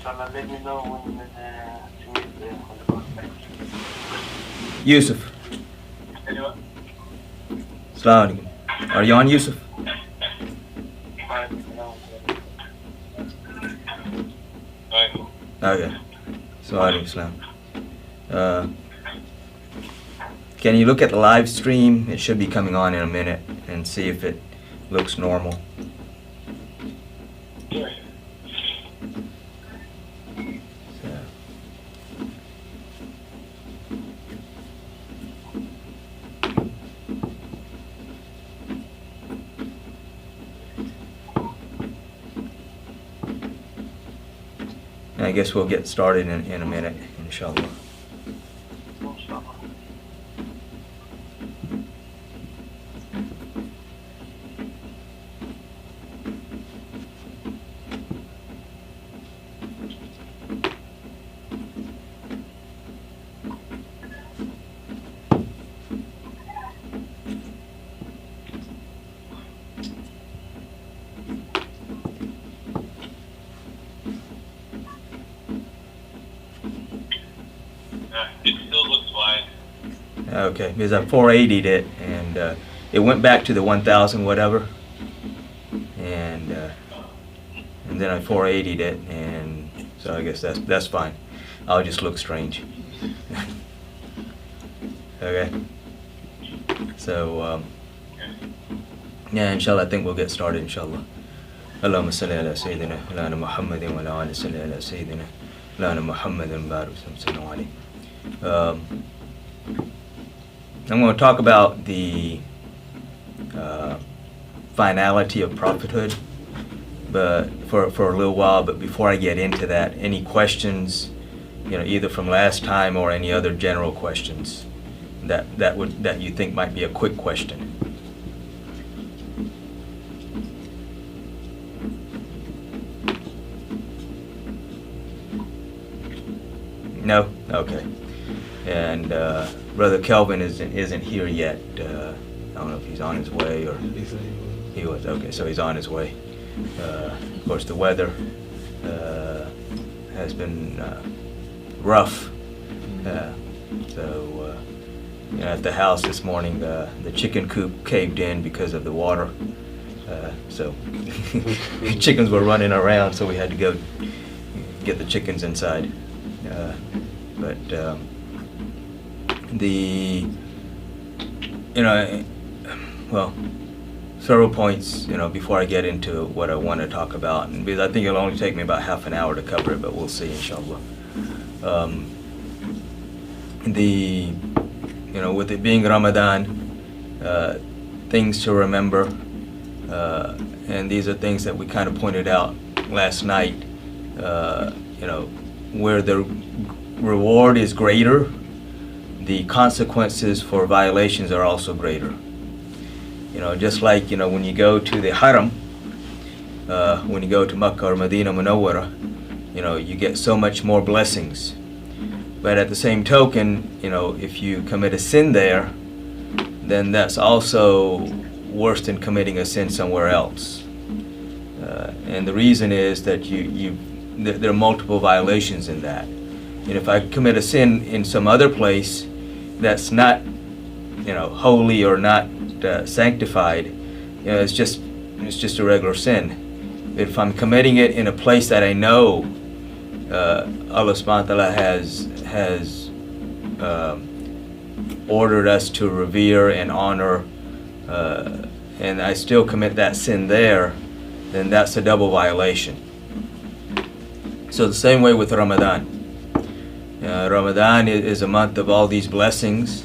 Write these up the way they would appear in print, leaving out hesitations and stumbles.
inshallah, let me know when to meet on the contact. Yusuf. Hello. Assalamu alaikum. Are you on, Yusuf? Hi. Okay. Assalamu alaikum. Can you look at the live stream? It should be coming on in a minute, and see if it looks normal. I guess we'll get started in a minute, inshallah. It still looks wide. Okay, because I 480'd it, and it went back to the 1,000 whatever, and then I 480'd it, and so I guess that's fine. I'll just look strange. Okay. So yeah, inshallah, I think we'll get started, inshallah. Allahumma salli ala Sayyidina ala Muhammadin wa ala ali salli ala Sayyidina ala Muhammadin barik sallallahu alayhi. I'm going to talk about the finality of prophethood, but for a little while. But before I get into that, any questions, either from last time or any other general questions that you think might be a quick question? No? Okay. And Brother Kelvin isn't here yet. I don't know if he's on his way or he was. Okay, so he's on his way. Of course, the weather has been rough. So at the house this morning, the chicken coop caved in because of the water. So chickens were running around, so we had to go get the chickens inside. But well, several points, before I get into what I want to talk about, and because I think it'll only take me about half an hour to cover it, but we'll see, inshallah. With it being Ramadan, things to remember, and these are things that we kind of pointed out last night, where the reward is greater, the consequences for violations are also greater. Just like, when you go to the Haram, when you go to Makkah or Medina Munawwara, you get so much more blessings. But at the same token, if you commit a sin there, then that's also worse than committing a sin somewhere else. And the reason is that there are multiple violations in that. And if I commit a sin in some other place that's not, holy or not sanctified, it's just a regular sin. But if I'm committing it in a place that I know Allah subhanahu wa ta'ala has ordered us to revere and honor, and I still commit that sin there, then that's a double violation. So the same way with Ramadan. Ramadan is a month of all these blessings,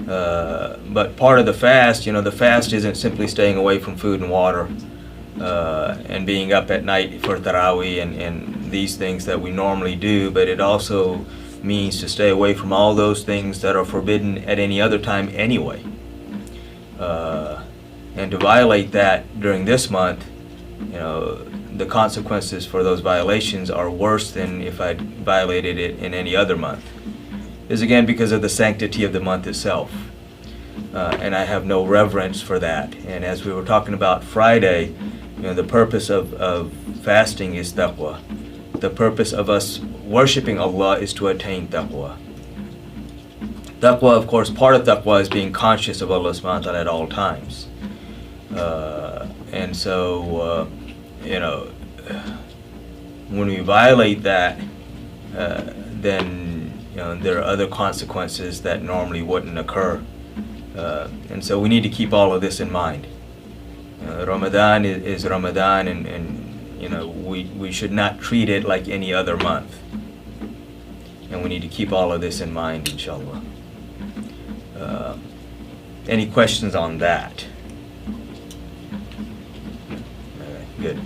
but part of the fast, the fast isn't simply staying away from food and water and being up at night for Taraweeh and these things that we normally do, but it also means to stay away from all those things that are forbidden at any other time anyway. And to violate that during this month, the consequences for those violations are worse than if I violated it in any other month. Is again because of the sanctity of the month itself. And I have no reverence for that. And as we were talking about Friday, the purpose of fasting is taqwa. the purpose of us worshiping Allah is to attain taqwa. Taqwa, of course, part of taqwa is being conscious of Allah subhanahu wa ta'ala at all times. And so, when we violate that, then there are other consequences that normally wouldn't occur. And so we need to keep all of this in mind. Ramadan is Ramadan, and we should not treat it like any other month. And we need to keep all of this in mind, inshallah. Any questions on that? All right, good.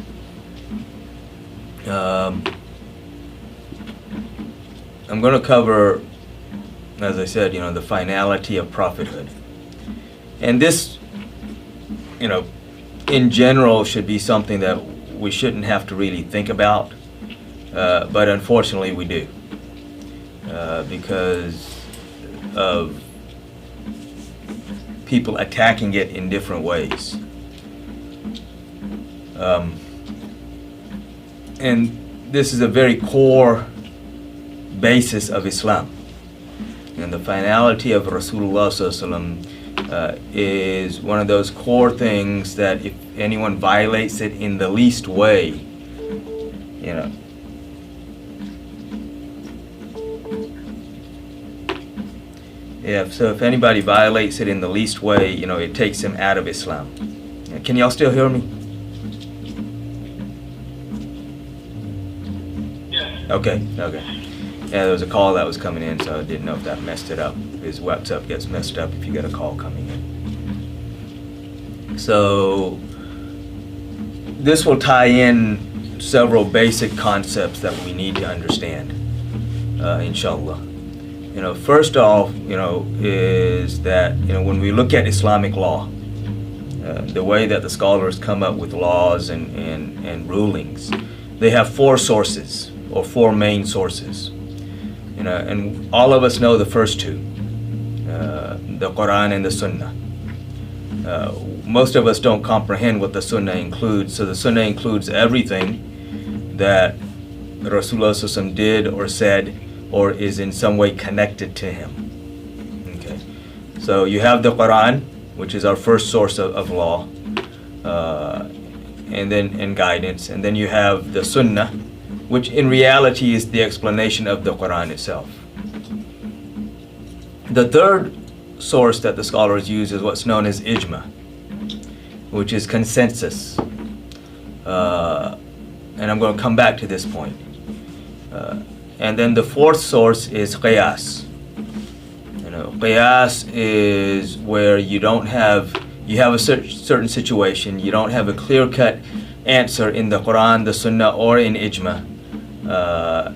I'm going to cover, as I said, the finality of prophethood. And this, in general should be something that we shouldn't have to really think about, but unfortunately we do, because of people attacking it in different ways. And this is a very core basis of Islam. And the finality of Rasulullah Sallallahu Alaihi Wasallam is one of those core things that if anyone violates it in the least way, so if anybody violates it in the least way, it takes him out of Islam. Can y'all still hear me? Yeah. Okay. Yeah, there was a call that was coming in, so I didn't know if that messed it up. His WhatsApp gets messed up if you get a call coming in. So this will tie in several basic concepts that we need to understand, inshallah. First off, is that, when we look at Islamic law, the way that the scholars come up with laws and rulings, they have four sources, or four main sources. And all of us know the first two, the Quran and the Sunnah. Most of us don't comprehend what the Sunnah includes, so the Sunnah includes everything that Rasulullah Sallallahu Alaihi Wasallam did or said or is in some way connected to him. Okay, so you have the Quran, which is our first source of law, and guidance, and then you have the Sunnah, which in reality is the explanation of the Quran itself. The third source that the scholars use is what's known as ijma, which is consensus. And I'm going to come back to this point. And then the fourth source is qiyas. Qiyas is where you have a certain situation, you don't have a clear-cut answer in the Quran, the Sunnah, or in ijma.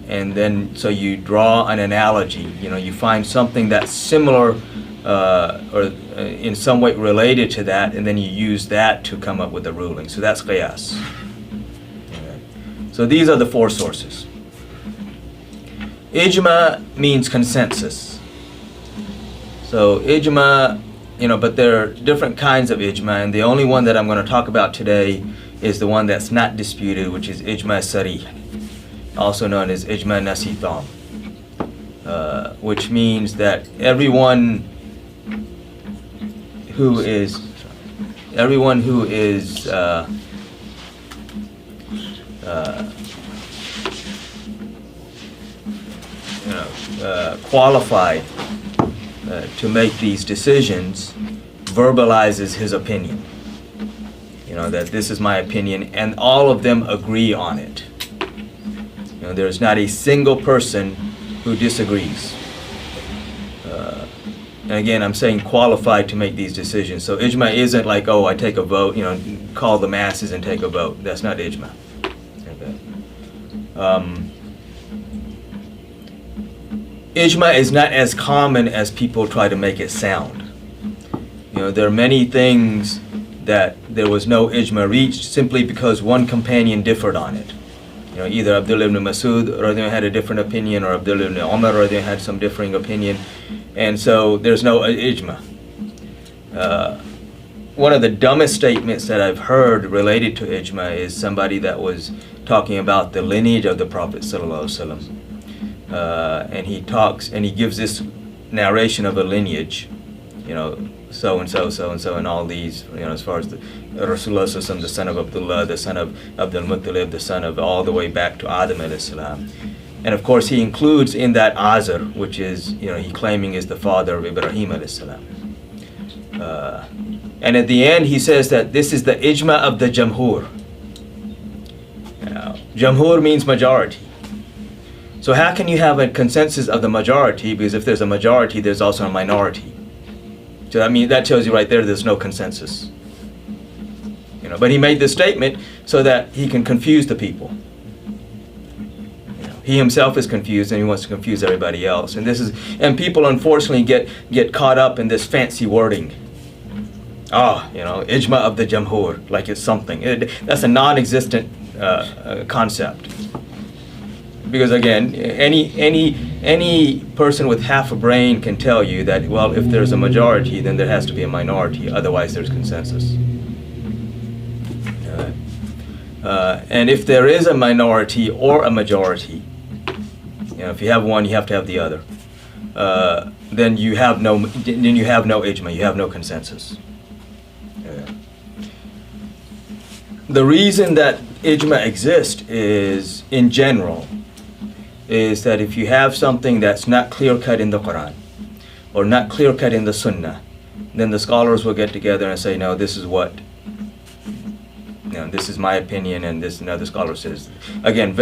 And then so you draw an analogy, you find something that's similar or in some way related to that, and then you use that to come up with a ruling. So that's qiyas. Okay. So these are the four sources. Ijma means consensus. So ijma, but there are different kinds of ijma, and the only one that I'm going to talk about today is the one that's not disputed, which is ijma sarih, also known as ijma nasitam, which means that everyone who is qualified to make these decisions verbalizes his opinion. That this is my opinion, and all of them agree on it. There's not a single person who disagrees. And again, I'm saying qualified to make these decisions. So ijma isn't like, I take a vote, call the masses and take a vote. That's not ijma. Okay. Ijma is not as common as people try to make it sound. There are many things that there was no ijma reached simply because one companion differed on it. Either Abdullah ibn Masud had a different opinion, or Abdullah ibn Umar had some differing opinion, and so there's no ijma. One of the dumbest statements that I've heard related to ijma is somebody that was talking about the lineage of the Prophet sallallahu alaihi wasallam, and he talks and he gives this narration of a lineage, so and so, so and so, and all these, as far as the Rasulullah sallallahu alaihi wasallam, the son of Abdullah, the son of Abdul Muttalib, the son of all the way back to Adam alayhi salam. And of course, he includes in that Azar, which is, he claiming is the father of Ibrahim alayhi salam. And at the end, he says that this is the ijma of the jamhur. Jamhur means majority. So how can you have a consensus of the majority? Because if there's a majority, there's also a minority. So that tells you right there there's no consensus. But he made this statement so that he can confuse the people. He himself is confused and he wants to confuse everybody else. And people unfortunately get caught up in this fancy wording. Ijma of the jamhur, like it's something. That's a non-existent concept. Because again, any person with half a brain can tell you that, well, if there's a majority, then there has to be a minority. Otherwise, there's consensus. And if there is a minority or a majority, if you have one, you have to have the other. Then you have no ijma. You have no consensus. The reason that ijma exists is, in general, is that if you have something that's not clear-cut in the Quran or not clear-cut in the Sunnah, then the scholars will get together and say, no, this is what, this is my opinion, and this another scholar says. Again,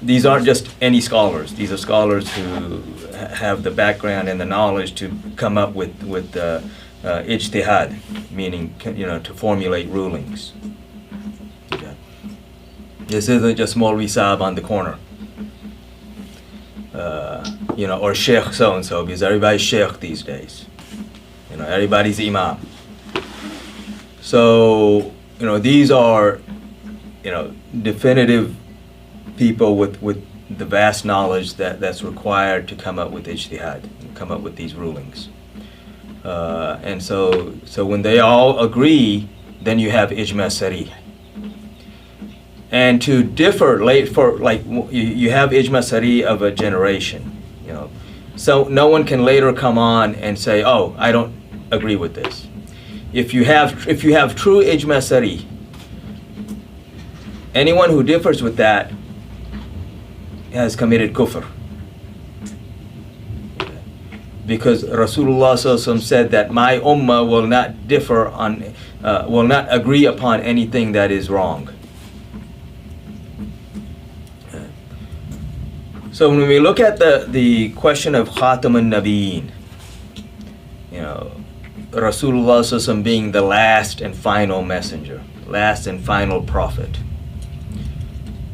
these aren't just any scholars. These are scholars who have the background and the knowledge to come up with ijtihad, meaning, to formulate rulings. Okay. This isn't just Maulvi Saab on the corner. Or Sheikh so-and-so, because everybody's Sheikh these days. Everybody's Imam. So, these are, definitive people with the vast knowledge that's required to come up with ijtihad, come up with these rulings. And so when they all agree, then you have ijma sarih. And to differ you have ijma sarih of a generation, so no one can later come on and say, oh, I don't agree with this. If you have true ijma sarih, anyone who differs with that has committed kufr. Because Rasulullah sallallahu alaihi wasallam said that my ummah will not differ on, will not agree upon anything that is wrong. So when we look at the question of Khatam al-Nabiyyin, Rasulullah sallallahu alaihi wasallam being the last and final messenger, last and final prophet.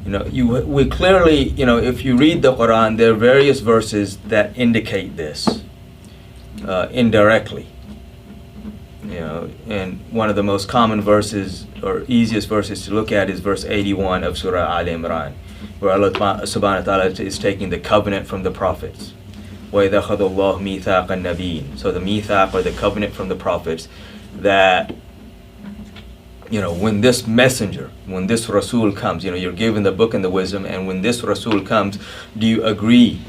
We clearly, if you read the Quran, there are various verses that indicate this indirectly. And one of the most common verses or easiest verses to look at is verse 81 of Surah Al-Imran, where Allah subhanahu wa ta'ala is taking the covenant from the prophets. وَإِذَا أَخَذَ اللَّهُ مِيثَاقَ النَّبِيِّينَ. So the mithaq, or the covenant from the prophets, that when this messenger, when this Rasul comes, you're given the book and the wisdom, and when this Rasul comes, do you agree,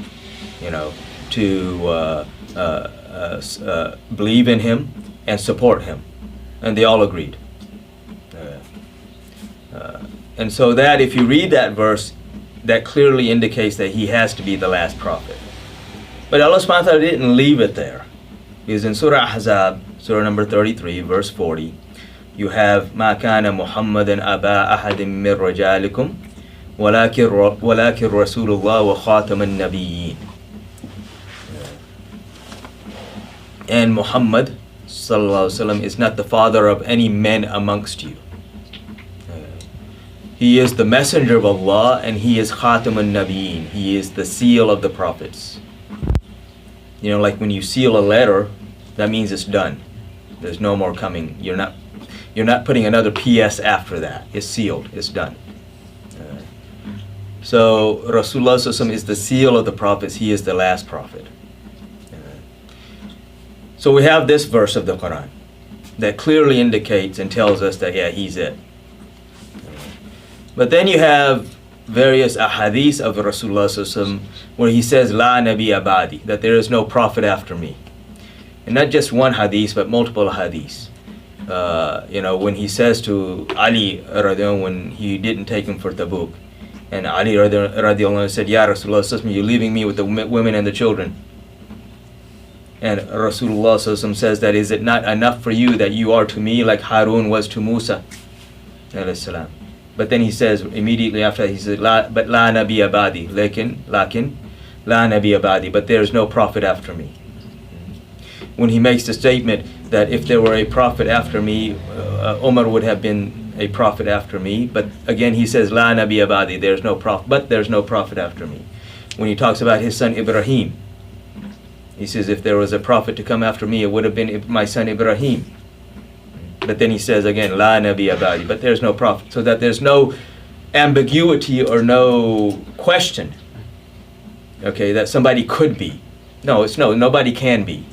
to believe in him and support him? And they all agreed. And so that, if you read that verse, that clearly indicates that he has to be the last prophet. But Allah subhanahu wa ta'ala didn't leave it there. Because in Surah Ahzab, Surah number 33, verse 40, you have مَا كَانَ مُحَمَّدًا أَبَا أَحَدٍ مِّن رِجَالِكُمْ وَلَكِنْ رَسُولُ اللَّهِ وَخَاتَمَ النَّبِيِّينَ. And Muhammad sallallahu alaihi wasallam is not the father of any men amongst you. He is the messenger of Allah, and he is Khatam al-Nabiyyin. He is the seal of the prophets. Like when you seal a letter, that means it's done. There's no more coming. You're not putting another PS after that. It's sealed. It's done. So Rasulullah sallallahu alaihi wasallam is the seal of the prophets. He is the last prophet. So we have this verse of the Quran that clearly indicates and tells us that, yeah, he's it. But then you have various ahadith of Rasulullah sallallahu alaihi wasallam where he says La Nabi Abadi, that there is no prophet after me. And not just one hadith, but multiple hadiths. When he says to Ali radiallahu, when he didn't take him for Tabuk, and Ali radiallahu said, Ya Rasulullah sallallahu alaihi wasallam, you're leaving me with the women and the children. And Rasulullah sallallahu alaihi wasallam says that, is it not enough for you that you are to me like Harun was to Musa alayhi salam? But then he says immediately after that, he says, but la nabi abadi, lakin, la nabi abadi, but there is no prophet after me. When he makes the statement that if there were a prophet after me, Umar would have been a prophet after me, but again he says, la nabi abadi, there's no prophet, but there's no prophet after me. When he talks about his son Ibrahim, he says, if there was a prophet to come after me, it would have been my son Ibrahim. But then he says again, La Nabi Abadi, but there's no prophet. So that there's no ambiguity or no question, okay, that somebody could be. No, nobody can be.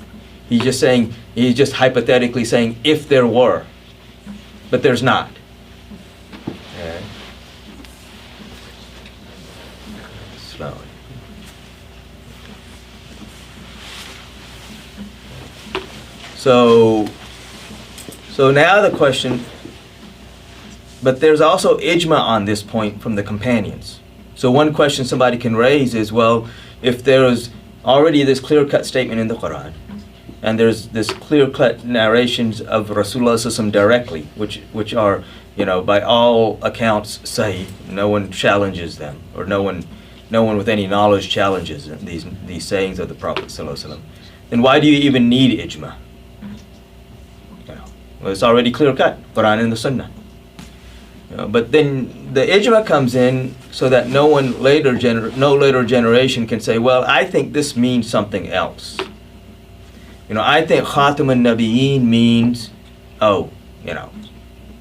He's just hypothetically saying, if there were, but there's not. Okay. Slowly. So now the question, but there's also ijma on this point from the companions. So one question somebody can raise is, well, if there is already this clear-cut statement in the Quran, and there's this clear-cut narrations of Rasulullah sallallahu alaihi wasallam directly, which are, by all accounts sahih, no one challenges them, or no one with any knowledge challenges these sayings of the Prophet sallallahu alaihi wasallam, then why do you even need ijma? Well, it's already clear-cut, Quran and the Sunnah. But then the ijma comes in so that no later generation can say, well, I think this means something else. I think Khatam al-Nabiyyin means,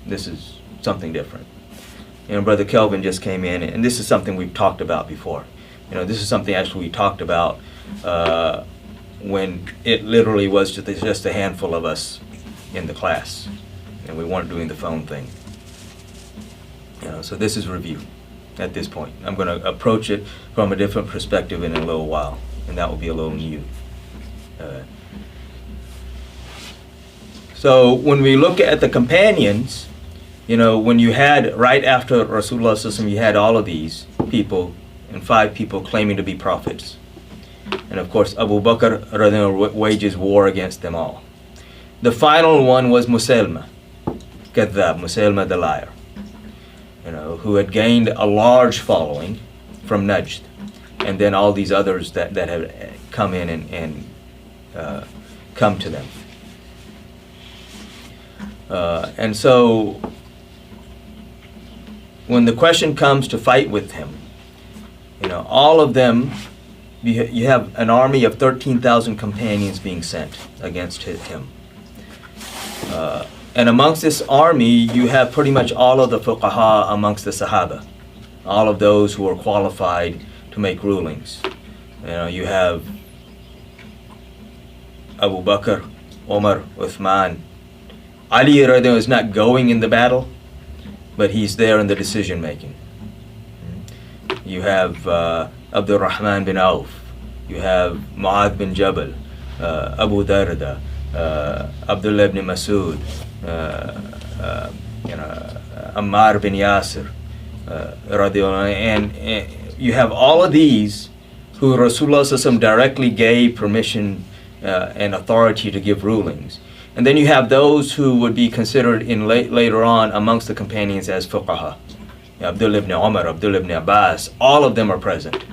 this is something different. Brother Kelvin just came in, and this is something we've talked about before. This is something actually we talked about when it literally was just a handful of us in the class, and we weren't doing the phone thing. So this is review at this point. I'm going to approach it from a different perspective in a little while, and that will be a little new. So when we look at the companions, when you had, right after Rasulullah sallallahu alaihi wasallam, you had all of these people, and 5 people claiming to be prophets. And of course, Abu Bakr wages war against them all. The final one was Musaylima, Kadhab, Musaylima the liar, who had gained a large following from Najd, and then all these others that have come in and come to them. And so, when the question comes to fight with him, all of them, you have an army of 13,000 companions being sent against him. And amongst this army, you have pretty much all of the fuqaha amongst the Sahaba, all of those who are qualified to make rulings. You have Abu Bakr, Umar, Uthman. Ali radiallahu is not going in the battle, but he's there in the decision making. You have Abdul Rahman bin Auf. You have Mu'adh bin Jabal, Abu Darda, Abdullah ibn Masud, Ammar bin Yasir, and you have all of these who Rasulullah sallallahu alaihi wasallam directly gave permission and authority to give rulings. And then you have those who would be considered later on amongst the companions as fuqaha. Abdullah ibn Umar, Abdullah ibn Abbas, all of them are present.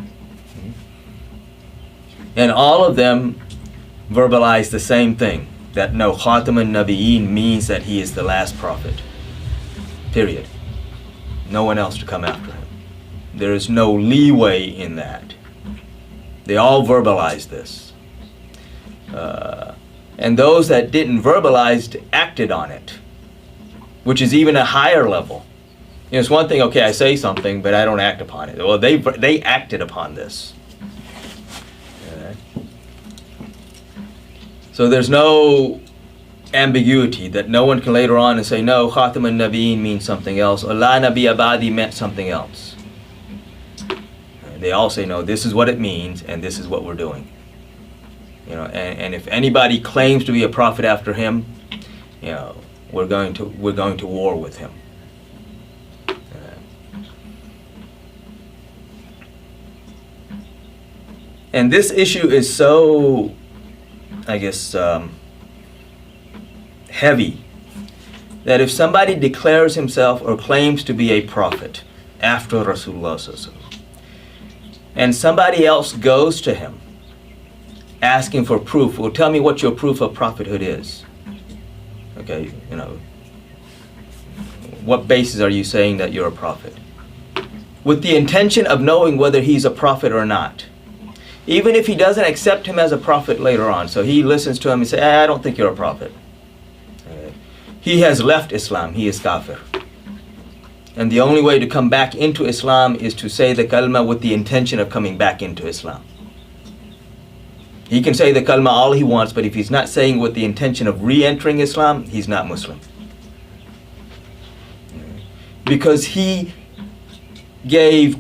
And all of them verbalize the same thing, that no, Khatam al-Nabiyyin means that he is the last prophet. Period. No one else to come after him. There is no leeway in that. They all verbalize this. And those that didn't verbalize acted on it, which is even a higher level. It's one thing, okay, I say something, but I don't act upon it. Well, they acted upon this. So there's no ambiguity that no one can later on and say, no, Khatam al-Nabiyyin means something else, or La Nabi Abadi meant something else. They all say, no, this is what it means, and this is what we're doing. You know, and if anybody claims to be a prophet after him, you know, we're going to war with him. And this issue is so, I guess, heavy, that if somebody declares himself or claims to be a prophet after Rasulullah sallallahu alaihi wasallam, and somebody else goes to him asking for proof, well, tell me what your proof of prophethood is. Okay, you know, what basis are you saying that you're a prophet? With the intention of knowing whether he's a prophet or not. Even if he doesn't accept him as a prophet later on, so he listens to him and says, I don't think you're a prophet. He has left Islam, he is kafir. And the only way to come back into Islam is to say the kalma with the intention of coming back into Islam. He can say the kalma all he wants, but if he's not saying with the intention of re-entering Islam, he's not Muslim. Because he gave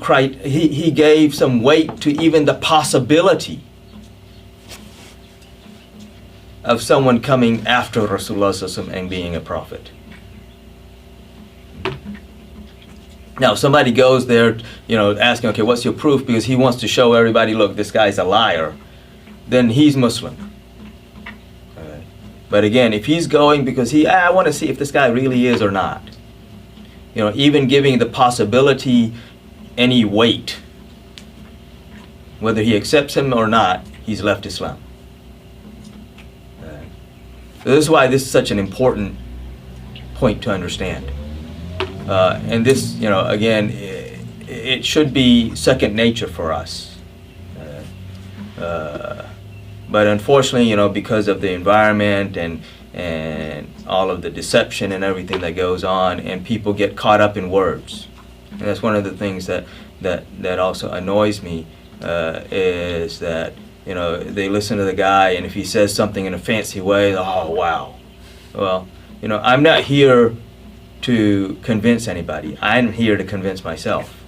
some weight to even the possibility of someone coming after Rasulullah sallallahu alaihi wasallam and being a prophet. Now, somebody goes there, you know, asking, okay, what's your proof? Because he wants to show everybody, look, this guy's a liar. Then he's Muslim. But again, if he's going because I want to see if this guy really is or not, you know, even giving the possibility any weight, whether he accepts him or not, he's left Islam. So this is why this is such an important point to understand. And this, you know, again, it should be second nature for us. But unfortunately, you know, because of the environment and all of the deception and everything that goes on, and people get caught up in words. And that's one of the things that also annoys me, is that, you know, they listen to the guy, and if he says something in a fancy way, oh, wow. Well, you know, I'm not here to convince anybody. I'm here to convince myself.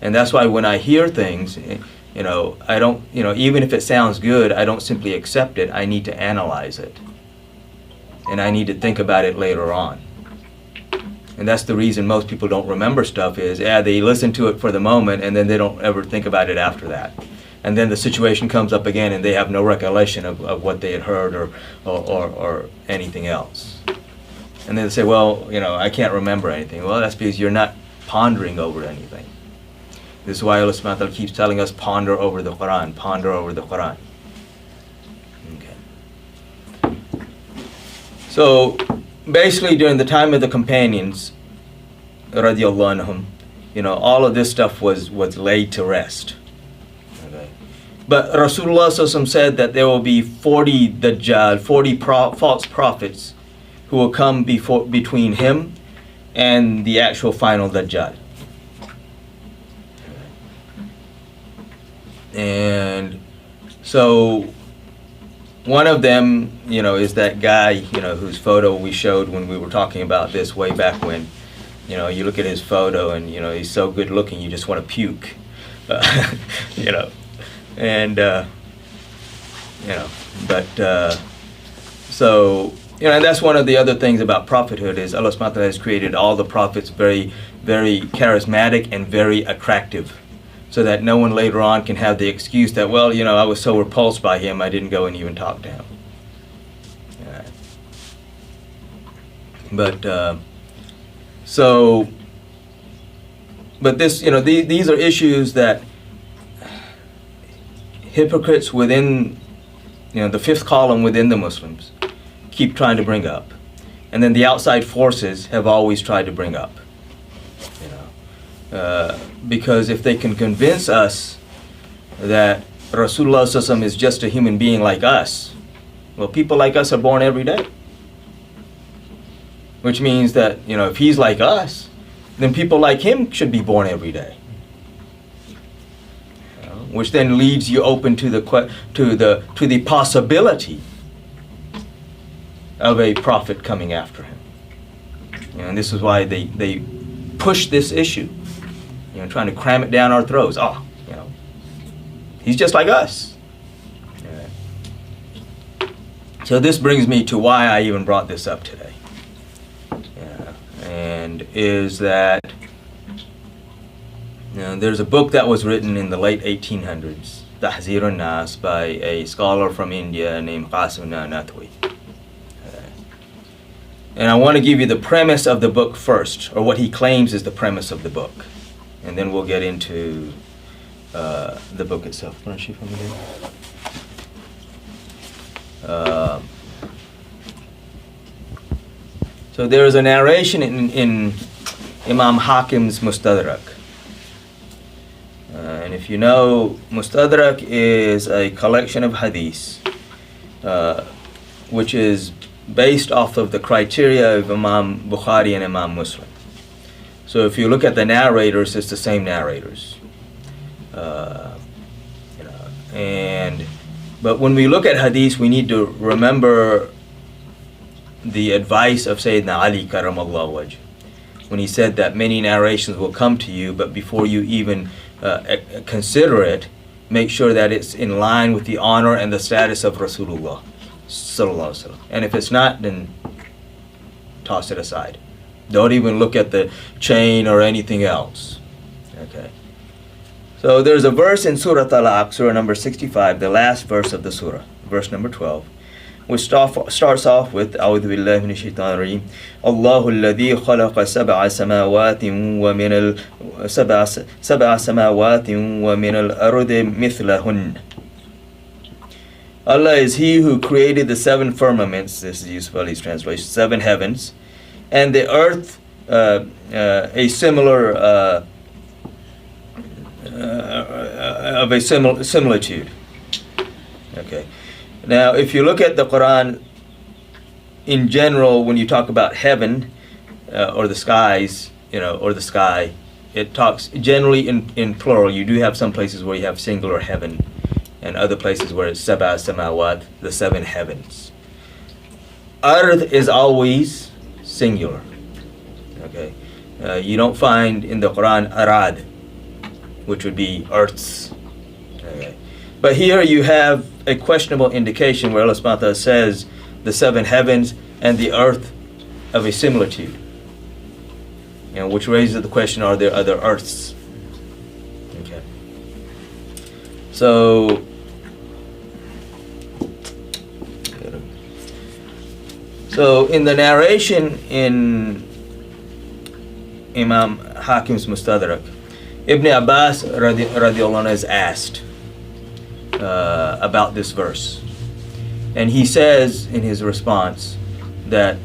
And that's why when I hear things, you know, I don't, you know, even if it sounds good, I don't simply accept it. I need to analyze it. And I need to think about it later on. And that's the reason most people don't remember stuff is, they listen to it for the moment and then they don't ever think about it after that. And then the situation comes up again and they have no recollection of what they had heard or anything else. And then they say, well, you know, I can't remember anything. Well, that's because you're not pondering over anything. This is why Allah subhanahu wa ta'ala keeps telling us, ponder over the Quran, ponder over the Quran. Okay. So, basically during the time of the companions, radiallahu anhum, you know, all of this stuff was laid to rest. Okay. But Rasulullah sallallahu alaihi wasallam said that there will be 40 Dajjal, 40 false prophets who will come between him and the actual final Dajjal. And so one of them, you know, is that guy, you know, whose photo we showed when we were talking about this way back when. You know, you look at his photo and, you know, he's so good looking you just want to puke. You know, and, you know, but, so, you know, and that's one of the other things about prophethood is Allah subhanahu wa ta'ala has created all the prophets very, very charismatic and very attractive, so that no one later on can have the excuse that, well, you know, I was so repulsed by him, I didn't go and even talk to him. But, so, but this, you know, these are issues that hypocrites within, you know, the fifth column within the Muslims keep trying to bring up. And then the outside forces have always tried to bring up. Because if they can convince us that Rasulullah sallallahu alaihi wasallam is just a human being like us, well, people like us are born every day. Which means that, you know, if he's like us, then people like him should be born every day. Which then leaves you open to the possibility of a prophet coming after him. You know, and this is why they push this issue. You know, trying to cram it down our throats. Oh, He's just like us. So this brings me to why I even brought this up today. And is that there's a book that was written in the late 1800s, Tahzir al-Nas, by a scholar from India named Qasim Nanatwi. And I want to give you the premise of the book first, or what he claims is the premise of the book. And then we'll get into the book itself. So there is a narration in Imam Hakim's Mustadrak. And if you know, Mustadrak is a collection of hadiths, which is based off of the criteria of Imam Bukhari and Imam Muslim. So if you look at the narrators, it's the same narrators. But when we look at hadiths, we need to remember the advice of Sayyidina Ali karamallahu wajh, when he said that many narrations will come to you, but before you even consider it, make sure that it's in line with the honor and the status of Rasulullah sallallahu alaihi wasallam. And if it's not, then toss it aside. Don't even look at the chain or anything else. Okay. So there's a verse in Surah Talaq, Surah number 65, the last verse of the surah, verse number 12, which starts off with أعوذ بالله من الشيطان الرجيم الله الذي خلق سبع سماوات ومن الأرض مثلهن. Allah is He who created the seven firmaments, this is Yusuf Ali's translation, 7 heavens, and the earth a similar of a similitude. Okay. Now, if you look at the Quran in general, when you talk about heaven or the skies, or the sky, it talks generally in plural. You do have some places where you have singular heaven, and other places where it's sab'a samawat, the 7 heavens. Ard is always singular. Okay, you don't find in the Quran arad, which would be earths. Okay. But here you have a questionable indication where Allah subhanahu wa ta'ala says the 7 heavens and the earth of a similitude, which raises the question, are there other earths? Okay. So in the narration in Imam Hakim's Mustadrak, Ibn Abbas radiallahu anhu is asked about this verse, and he says in his response that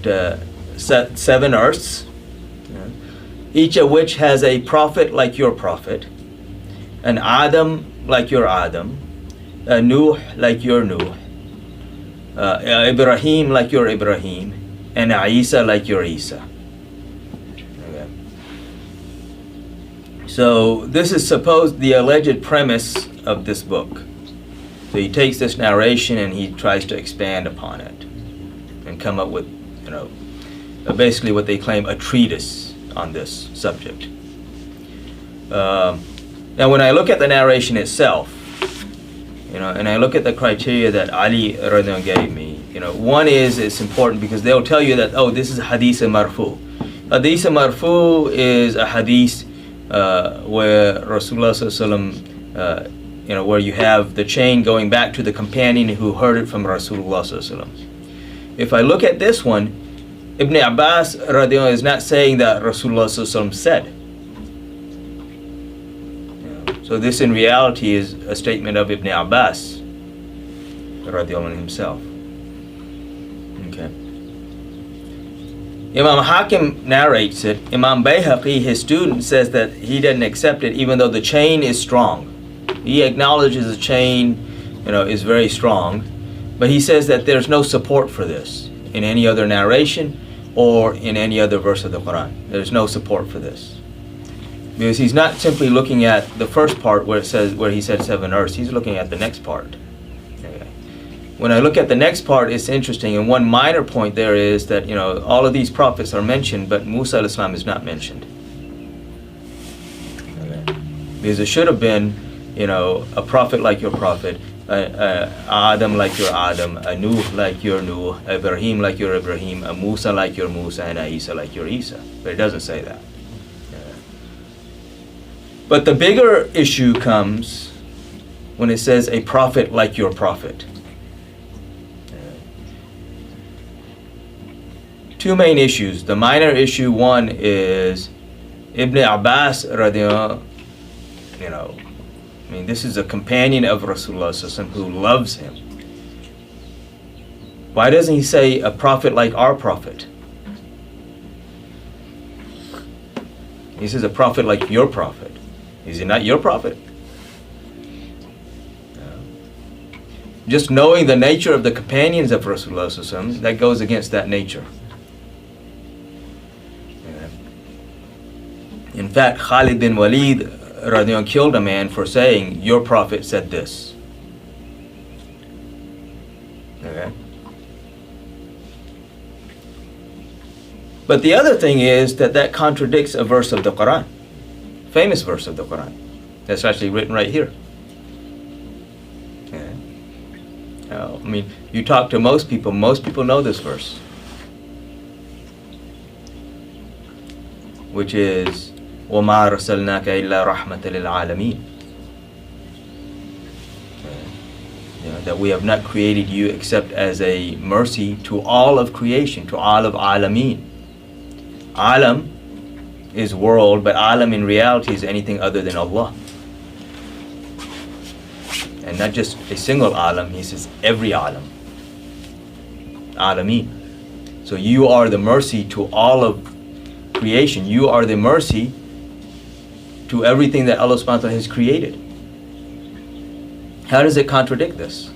7 earths, each of which has a prophet like your prophet, an Adam like your Adam, a Nuh like your Nuh, Ibrahim like your Ibrahim, and Isa like your Isa. Okay. So this is supposed the alleged premise of this book. So he takes this narration and he tries to expand upon it and come up with, basically what they claim a treatise on this subject. Now, when I look at the narration itself, and I look at the criteria that Ali radhiyallahu gave me, one is it's important because they'll tell you that, this is hadith marfu. Hadith marfu is a hadith where Rasulullah sallallahu alaihi wasallam, where you have the chain going back to the companion who heard it from Rasulullah sallallahu alaihi wasallam. If I look at this one, Ibn Abbas radhiyallahu is not saying that Rasulullah sallallahu alaihi wasallam said. So this in reality is a statement of Ibn Abbas radhiyallahu anhu himself. Okay. Imam Hakim narrates it. Imam Bayhaqi, his student, says that he didn't accept it even though the chain is strong. He acknowledges the chain, is very strong, but he says that there's no support for this in any other narration or in any other verse of the Quran. There's no support for this. Because he's not simply looking at the first part where he said 7 earths. He's looking at the next part. Okay. When I look at the next part, it's interesting. And one minor point there is that all of these prophets are mentioned, but Musa al-Islam is not mentioned. Okay. Because it should have been a prophet like your prophet, Adam like your Adam, a Nuh like your Nuh, Ibrahim like your Ibrahim, a Musa like your Musa, and a Isa like your Isa. But it doesn't say that. But the bigger issue comes when it says a prophet like your prophet. Two main issues. The minor issue one is Ibn Abbas radiallahu, this is a companion of Rasulullah sallallahu alaihi wasallam who loves him. Why doesn't he say a prophet like our prophet? He says a prophet like your prophet. Is he not your prophet? Just knowing the nature of the companions of Rasulullah sallallahu alaihi wasallam, that goes against that nature. In fact, Khalid bin Walid radiallahu anh killed a man for saying, your prophet said this. Okay. But the other thing is that contradicts a verse of the Quran, famous verse of the Quran. That's actually written right here. Okay. You talk to most people know this verse, which is وَمَا أَرْسَلْنَاكَ إِلَّا رَحْمَةً لِلْعَالَمِينَ. That we have not created you except as a mercy to all of creation, to all of alameen. Alam is world, but alam in reality is anything other than Allah. And not just a single alam, he says every alam. Alameen. So you are the mercy to all of creation. You are the mercy to everything that Allah subhanahu wa ta'ala has created. How does it contradict this?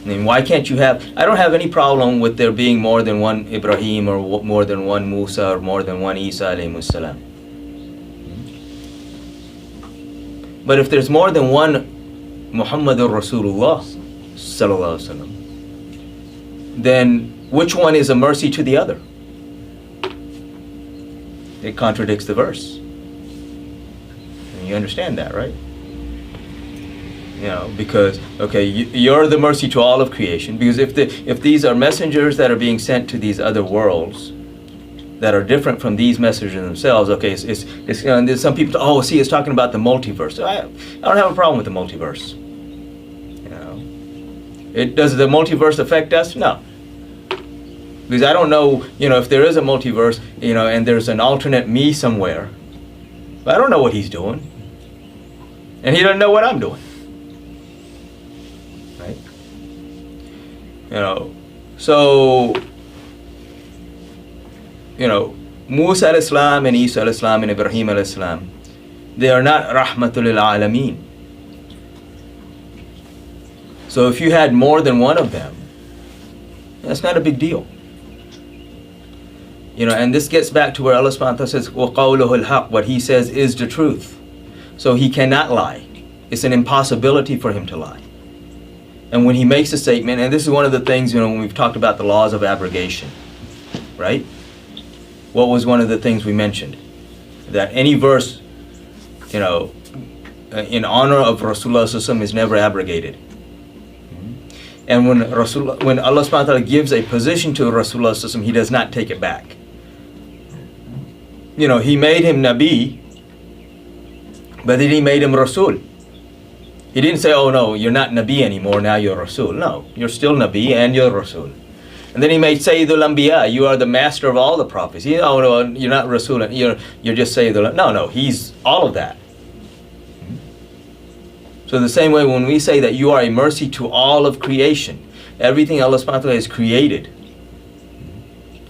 Why can't you have... I don't have any problem with there being more than one Ibrahim or more than one Musa or more than one Isa alayhi salam. But if there's more than one Muhammadur Rasulullah sallallahu alaihi wasallam, then which one is a mercy to the other? It contradicts the verse. And you understand that, right? Because, okay, you're the mercy to all of creation. Because if these are messengers that are being sent to these other worlds that are different from these messengers themselves, okay, it's there's some people, it's talking about the multiverse. I don't have a problem with the multiverse. Does the multiverse affect us? No. Because I don't know, if there is a multiverse, and there's an alternate me somewhere, but I don't know what he's doing. And he doesn't know what I'm doing. Right? So, Musa al-Islam and Isa al-Islam and Ibrahim al-Islam, they are not rahmatul lil alameen. So if you had more than one of them, that's not a big deal. And this gets back to where Allah subhanahu wa ta'ala says, وَقَوْلُهُ الْحَقِّ, what he says is the truth. So he cannot lie. It's an impossibility for him to lie. And when he makes a statement, and this is one of the things, when we've talked about the laws of abrogation, right? What was one of the things we mentioned? That any verse, in honor of Rasulullah sallallahu alaihi wasallam is never abrogated. And when Allah subhanahu wa ta'ala gives a position to Rasulullah sallallahu alaihi wasallam, he does not take it back. He made him Nabi, but then he made him Rasul. He didn't say, oh no, you're not Nabi anymore, now you're Rasul. No, you're still Nabi and you're Rasul. And then he made Sayyidul Anbiya, you are the master of all the prophets. Oh no, you're not Rasul, you're just Sayyidul. No, he's all of that. So the same way when we say that you are a mercy to all of creation, everything Allah subhanahu wa ta'ala has created,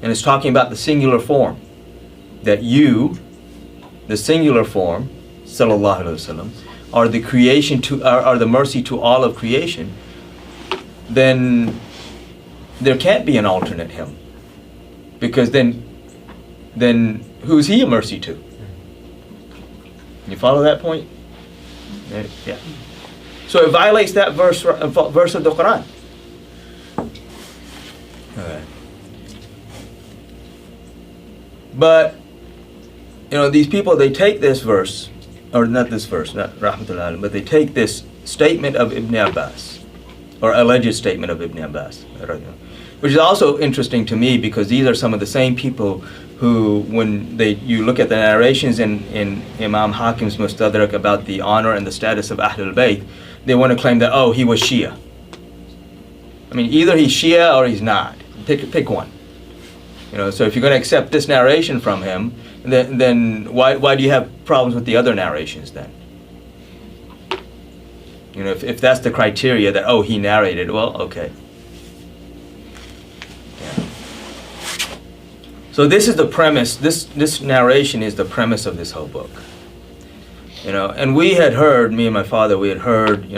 and it's talking about the singular form, that you, the singular form, sallallahu alaihi wasallam, are the creation are the mercy to all of creation, then there can't be an alternate him, because then who's he a mercy to? You follow that point? Yeah. So it violates that verse of the Quran. Okay. But these people, they take this verse or not this verse, not rahmatullah, but they take this statement of Ibn Abbas, or alleged statement of Ibn Abbas, which is also interesting to me because these are some of the same people who, when you look at the narrations in Imam Hakim's Mustadrak about the honor and the status of Ahlul Bayt, they want to claim that, oh, he was Shia. I mean, either he's Shia or he's not. Pick one. So if you're going to accept this narration from him, then why do you have problems with the other narrations then? If that's the criteria that, oh, he narrated, well, okay. Yeah. So this is the premise, this narration is the premise of this whole book. And we had heard, me and my father, we had heard,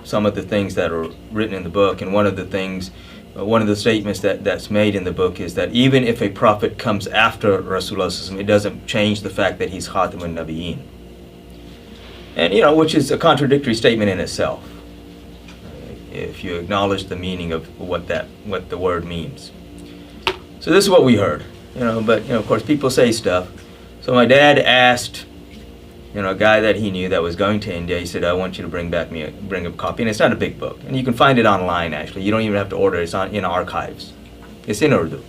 some of the things that are written in the book, and one of the statements that's made in the book is that even if a prophet comes after Rasulullah, it doesn't change the fact that he's Khatam al-Nabiyyin. And, which is a contradictory statement in itself, if you acknowledge the meaning of what the word means. So this is what we heard, but, of course, people say stuff. So my dad asked, a guy that he knew that was going to India, he said, I want you to bring a copy. And it's not a big book. And you can find it online, actually. You don't even have to order it. It's in archives. It's in Urdu.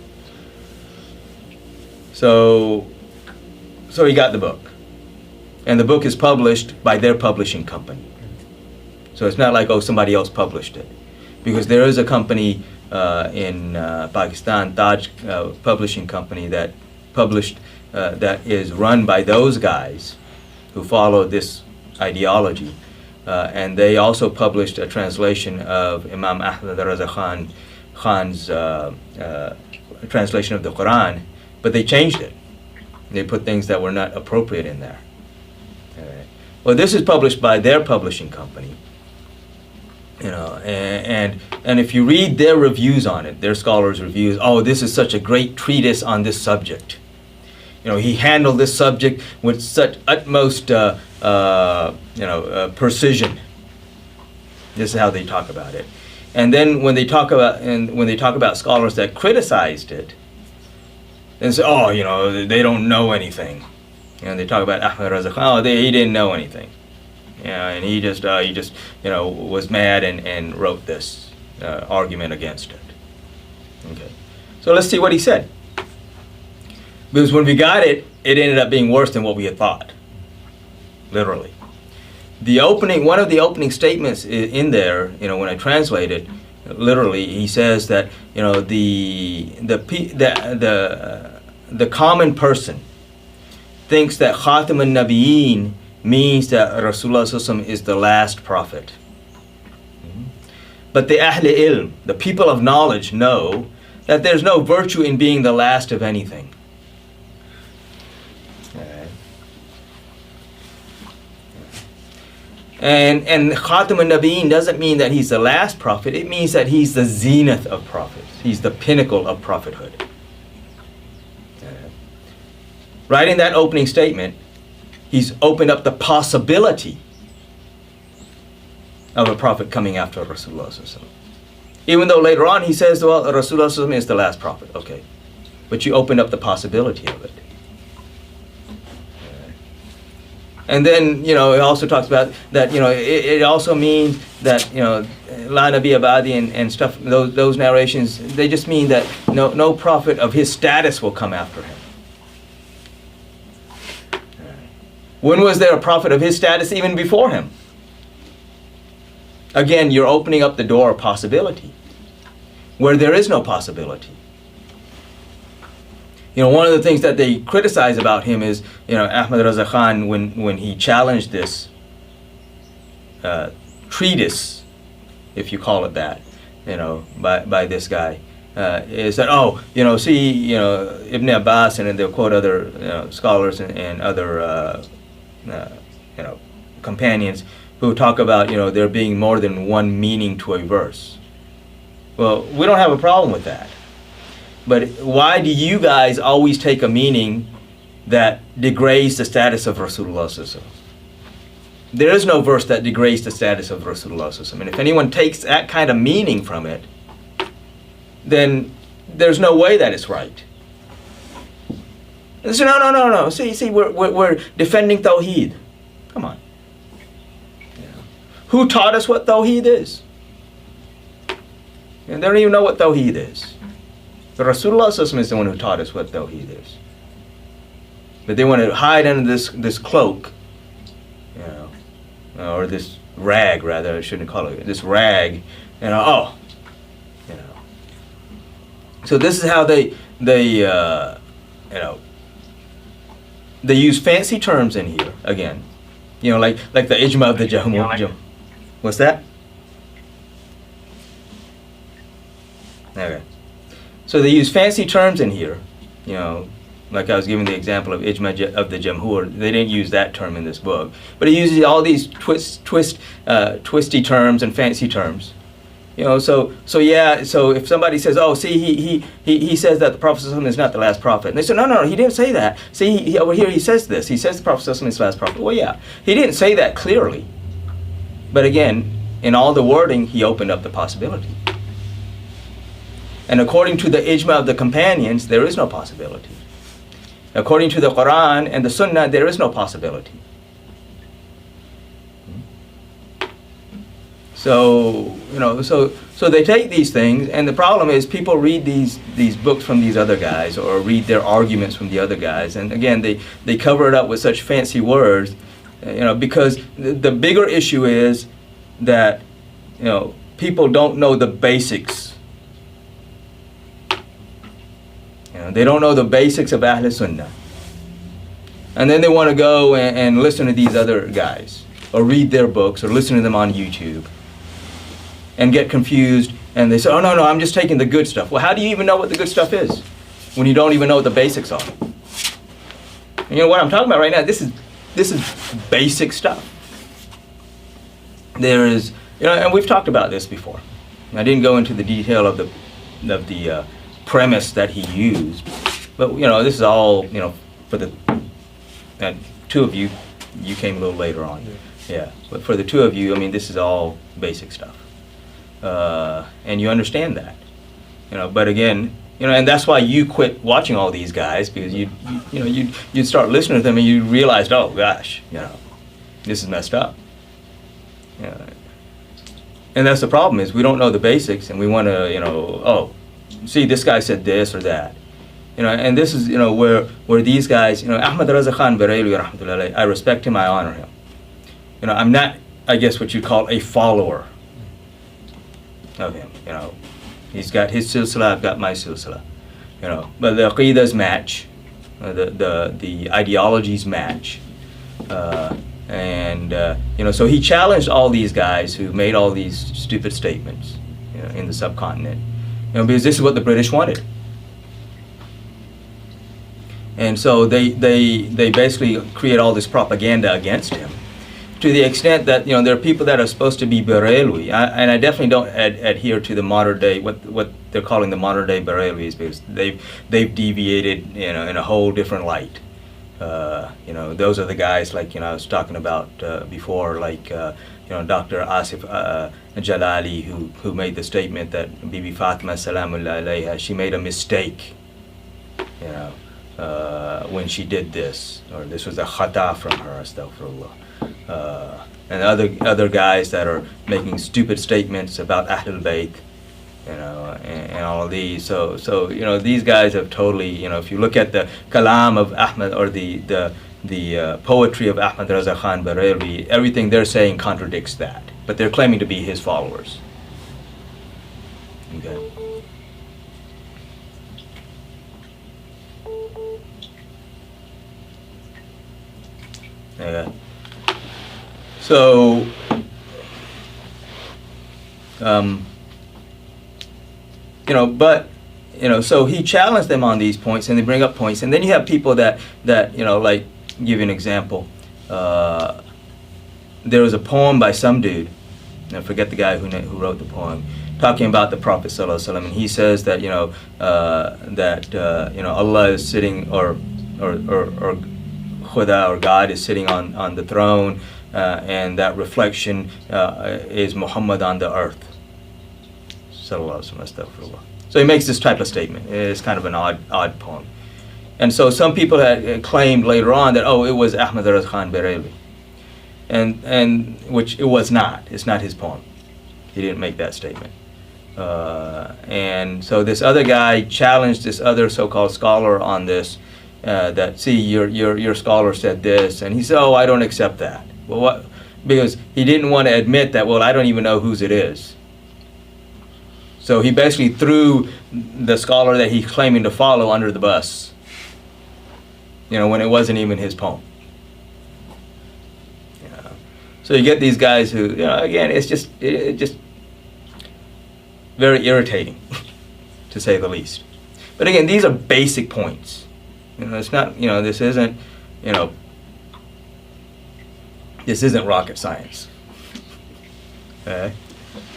So he got the book. And the book is published by their publishing company. So it's not like, oh, somebody else published it. Because there is a company in Pakistan, Taj Publishing Company, that that is run by those guys who follow this ideology. And they also published a translation of Imam Ahmad Raza Khan's translation of the Quran, but they changed it. They put things that were not appropriate in there. Well, this is published by their publishing company, and if you read their reviews on it, their scholars' reviews, oh, this is such a great treatise on this subject. He handled this subject with such utmost, precision. This is how they talk about it. And then when they talk about scholars that criticized it, then say, oh, they don't know anything. They talk about Ahmad Raza Khan. Oh, he didn't know anything. And he just was mad and wrote this argument against it. Okay. So let's see what he said. Because when we got it, it ended up being worse than what we had thought. Literally. One of the opening statements in there, when I translate it, literally, he says that, the common person thinks that Khatam al-Nabiyyin means that Rasulullah is the last prophet. But the Ahl-i Ilm, the people of knowledge, know that there's no virtue in being the last of anything. And Khatam al-Nabiyyin doesn't mean that he's the last prophet. It means that he's the zenith of prophets. He's the pinnacle of prophethood. Right in that opening statement, he's opened up the possibility of a prophet coming after Rasulullah. Even though later on he says, well, Rasulullah is the last prophet. Okay. But you opened up the possibility of it. And then, it also talks about that, it also means that, La Nabi Abadi and stuff, those narrations, they just mean that no prophet of his status will come after him. When was there a prophet of his status even before him? Again, you're opening up the door of possibility, where there is no possibility. One of the things that they criticize about him is, Ahmad Raza Khan, when he challenged this treatise, if you call it that, by this guy, is that, Ibn Abbas, and they'll quote other scholars and other companions who talk about, there being more than one meaning to a verse. Well, we don't have a problem with that. But why do you guys always take a meaning that degrades the status of Rasulullah? There is no verse that degrades the status of Rasulullah. And if anyone takes that kind of meaning from it, then there's no way that it's right. And so, no. See, we're defending Tawheed. Come on. Who taught us what Tawheed is? And they don't even know what Tawheed is. But Rasulullah is the one who taught us what Tawheed is. But they want to hide under this cloak, or this rag, rather, I shouldn't call it this rag, So this is how they use fancy terms in here again, like the ijma of the Jamhur. What's that? Okay. So they use fancy terms in here, like I was giving the example of ijma of the Jamhur. They didn't use that term in this book, but he uses all these twisty terms and fancy terms. So if somebody says, oh, see, he says that the Prophet is not the last prophet. And they say, no, he didn't say that. See, over here he says this. He says the Prophet is the last prophet. Well, yeah, he didn't say that clearly. But again, in all the wording, he opened up the possibility. And according to the ijma of the companions, there is no possibility. According to the Quran and the Sunnah, there is no possibility. So, so they take these things, and the problem is people read these books from these other guys, or read their arguments from the other guys, and again, they cover it up with such fancy words, because the bigger issue is that, people don't know the basics. They don't know the basics of Ahl Sunnah. And then they want to go and listen to these other guys, or read their books, or listen to them on YouTube, and get confused, and they say, oh, no, I'm just taking the good stuff. Well, how do you even know what the good stuff is when you don't even know what the basics are? And what I'm talking about right now, this is basic stuff. There is, and we've talked about this before. I didn't go into the detail of the premise that he used, but this is all for the two of you came a little later on. Yeah, but for the two of you, this is all basic stuff. And you understand that, but again, and that's why you quit watching all these guys, because you'd start listening to them and you realized, oh gosh, this is messed up. And that's the problem, is we don't know the basics, and we want to, see, this guy said this or that, and this is where these guys, Ahmad Raza Khan Bareilly, rahmatullahi, I respect him, I honor him. I'm not, I guess, what you call a follower of him. He's got his silsila, I've got my silsila. But the aqidas match, the ideologies match, and so he challenged all these guys who made all these stupid statements, in the subcontinent, because this is what the British wanted. And so they basically create all this propaganda against him, to the extent that there are people that are supposed to be Barelwi, and I definitely don't adhere to the modern day, what they're calling the modern day Barelwis, because they've deviated in a whole different light. Those are the guys like I was talking about before, like Dr. Asif Jalali, who made the statement that Bibi Fatima Salamullah alayha, she made a mistake, when she did this, or this was a khata from her, astaghfirullah. And other guys that are making stupid statements about Ahlul Bayt, and all of these. So these guys have totally, if you look at the kalam of Ahmad, or the poetry of Ahmad Raza Khan Bareilly, everything they're saying contradicts that, but they're claiming to be his followers. Okay. Yeah. So, so he challenged them on these points, and they bring up points, and then you have people that like, give you an example. There was a poem by some dude, I forget the guy who wrote the poem, talking about the Prophet sallallahu alaihi wasallam, and he says that Allah is sitting, or Khuda, or God is sitting on the throne. And that reflection is Muhammad on the earth. So he makes this type of statement. It's kind of an odd poem. And so some people had claimed later on that, it was Ahmad Raza Khan Bareilly. and which it was not. It's not his poem. He didn't make that statement. And so this other guy challenged this other so-called scholar on this. That, see, your scholar said this, and he said, oh, I don't accept that. Well, what? Because he didn't want to admit that, well, I don't even know whose it is. So he basically threw the scholar that he's claiming to follow under the bus, when it wasn't even his poem. So you get these guys who, again, it's just very irritating, to say the least. But again, these are basic points. It's not, this isn't, this isn't rocket science. Okay?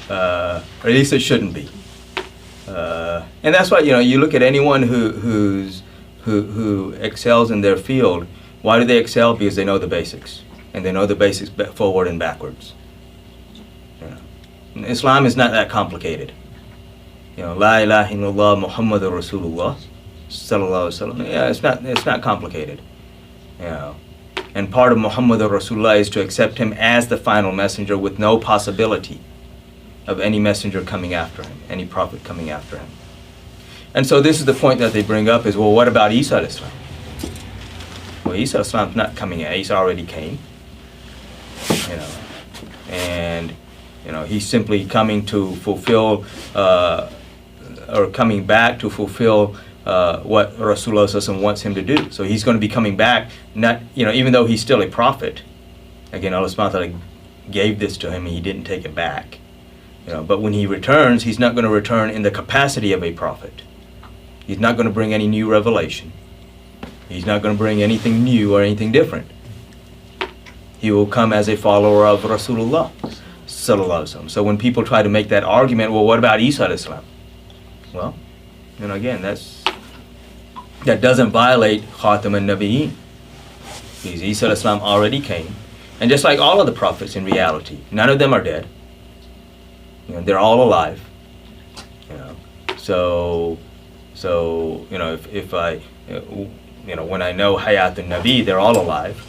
Or at least it shouldn't be. And that's why, you look at anyone who excels in their field. Why do they excel? Because they know the basics. And they know the basics forward and backwards. Islam is not that complicated. La ilaha illallah Muhammadur Rasulullah sallallahu alaihi wasallam. Yeah, it's not complicated. And part of Muhammadur Rasulullah is to accept him as the final messenger with no possibility of any messenger coming after him, any prophet coming after him. And so this is the point that they bring up is, well, what about Isa alayhi salam? Well, Isa alayhi salam's not coming yet. Isa already came. And he's simply coming to fulfill or coming back to fulfill what Rasulullah sallallahu alaihi wasallam wants him to do. So he's going to be coming back, not, even though he's still a prophet. Again, Allah subhanahu wa ta'ala gave this to him and he didn't take it back. But when he returns, he's not going to return in the capacity of a prophet. He's not going to bring any new revelation. He's not going to bring anything new or anything different. He will come as a follower of Rasulullah sallallahu alaihi wasallam. So when people try to make that argument, well, what about Isa alayhi salam? Well, again, that doesn't violate Khatam al-Nabiyyin. Because Isa alayhi salam already came. And just like all of the prophets in reality, none of them are dead. They're all alive. So if I, when I know Hayat al-Nabi, they're all alive,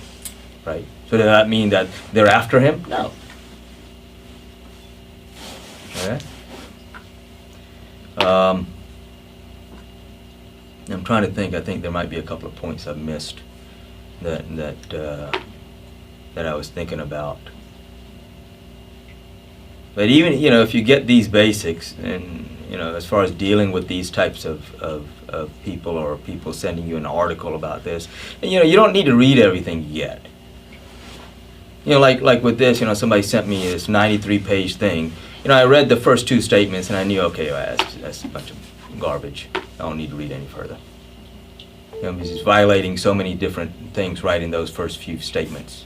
right? So does that mean that they're after him? No. Okay. I'm trying to think. I think there might be a couple of points I've missed that I was thinking about. But even, if you get these basics, and, as far as dealing with these types of people or people sending you an article about this, and, you don't need to read everything yet. Like with this, somebody sent me this 93-page thing. I read the first two statements and I knew, okay, well, that's a bunch of garbage. I don't need to read any further. Because it's violating so many different things right in those first few statements.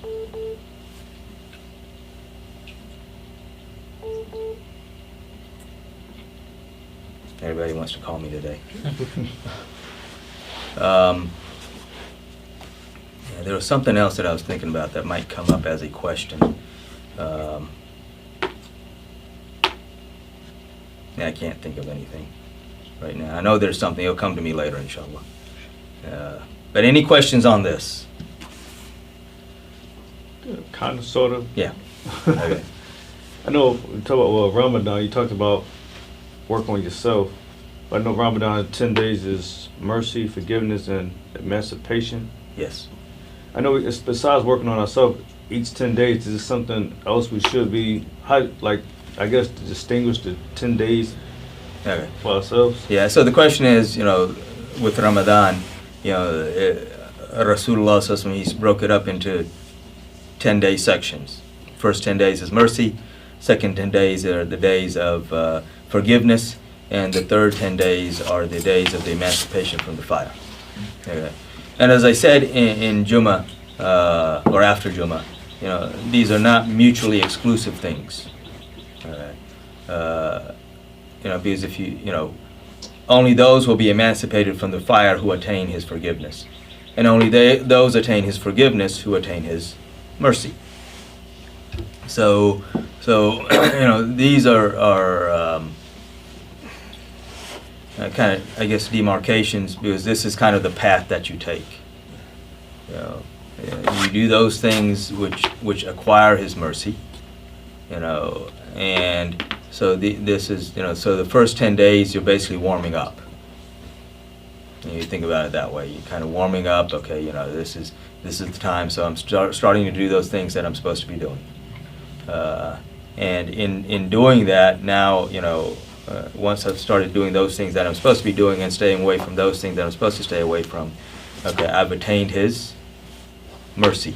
Everybody wants to call me today. There was something else that I was thinking about that might come up as a question. I can't think of anything right now. I know there's something. It'll come to me later, inshallah. But any questions on this? Kind of, sort of. Yeah. Okay. I know we talk about Ramadan. You talked about work on yourself. But I know Ramadan 10 days is mercy, forgiveness, and emancipation. Yes. I know it's besides working on ourselves, each 10 days, is there something else we should be, I guess, to distinguish the 10 days Okay. for ourselves? Yeah, so the question is, with Ramadan, Rasulullah sallallahu alaihi wasallam, he's broke it up into 10-day sections. First 10 days is mercy, second 10 days are the days of forgiveness, and the third 10 days are the days of the emancipation from the fire. Okay. And as I said in Jummah, or after Jummah, these are not mutually exclusive things. Because if only those will be emancipated from the fire who attain his forgiveness. And only those attain his forgiveness who attain his mercy. So these are kind of, I guess, demarcations, because this is kind of the path that you take. You do those things which acquire His mercy, and so this is, so the first 10 days you're basically warming up. You think about it that way. You're kind of warming up. Okay, this is the time. So I'm starting to do those things that I'm supposed to be doing. And in doing that, now, once I've started doing those things that I'm supposed to be doing and staying away from those things that I'm supposed to stay away from, okay, I've attained His mercy.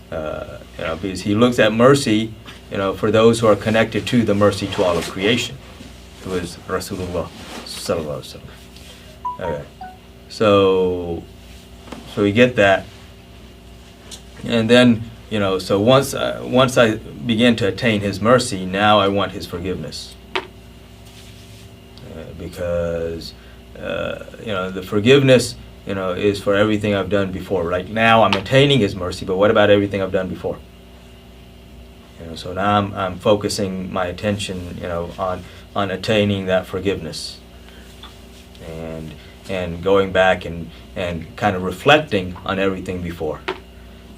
Because He looks at mercy, for those who are connected to the mercy to all of creation, who is Rasulullah sallallahu alaihi wasallam. Okay, so we get that, and then so once I begin to attain His mercy, now I want His forgiveness, because the forgiveness is for everything I've done before. Right now I'm attaining His mercy, but what about everything I've done before? So now I'm focusing my attention on attaining that forgiveness, and going back and kind of reflecting on everything before,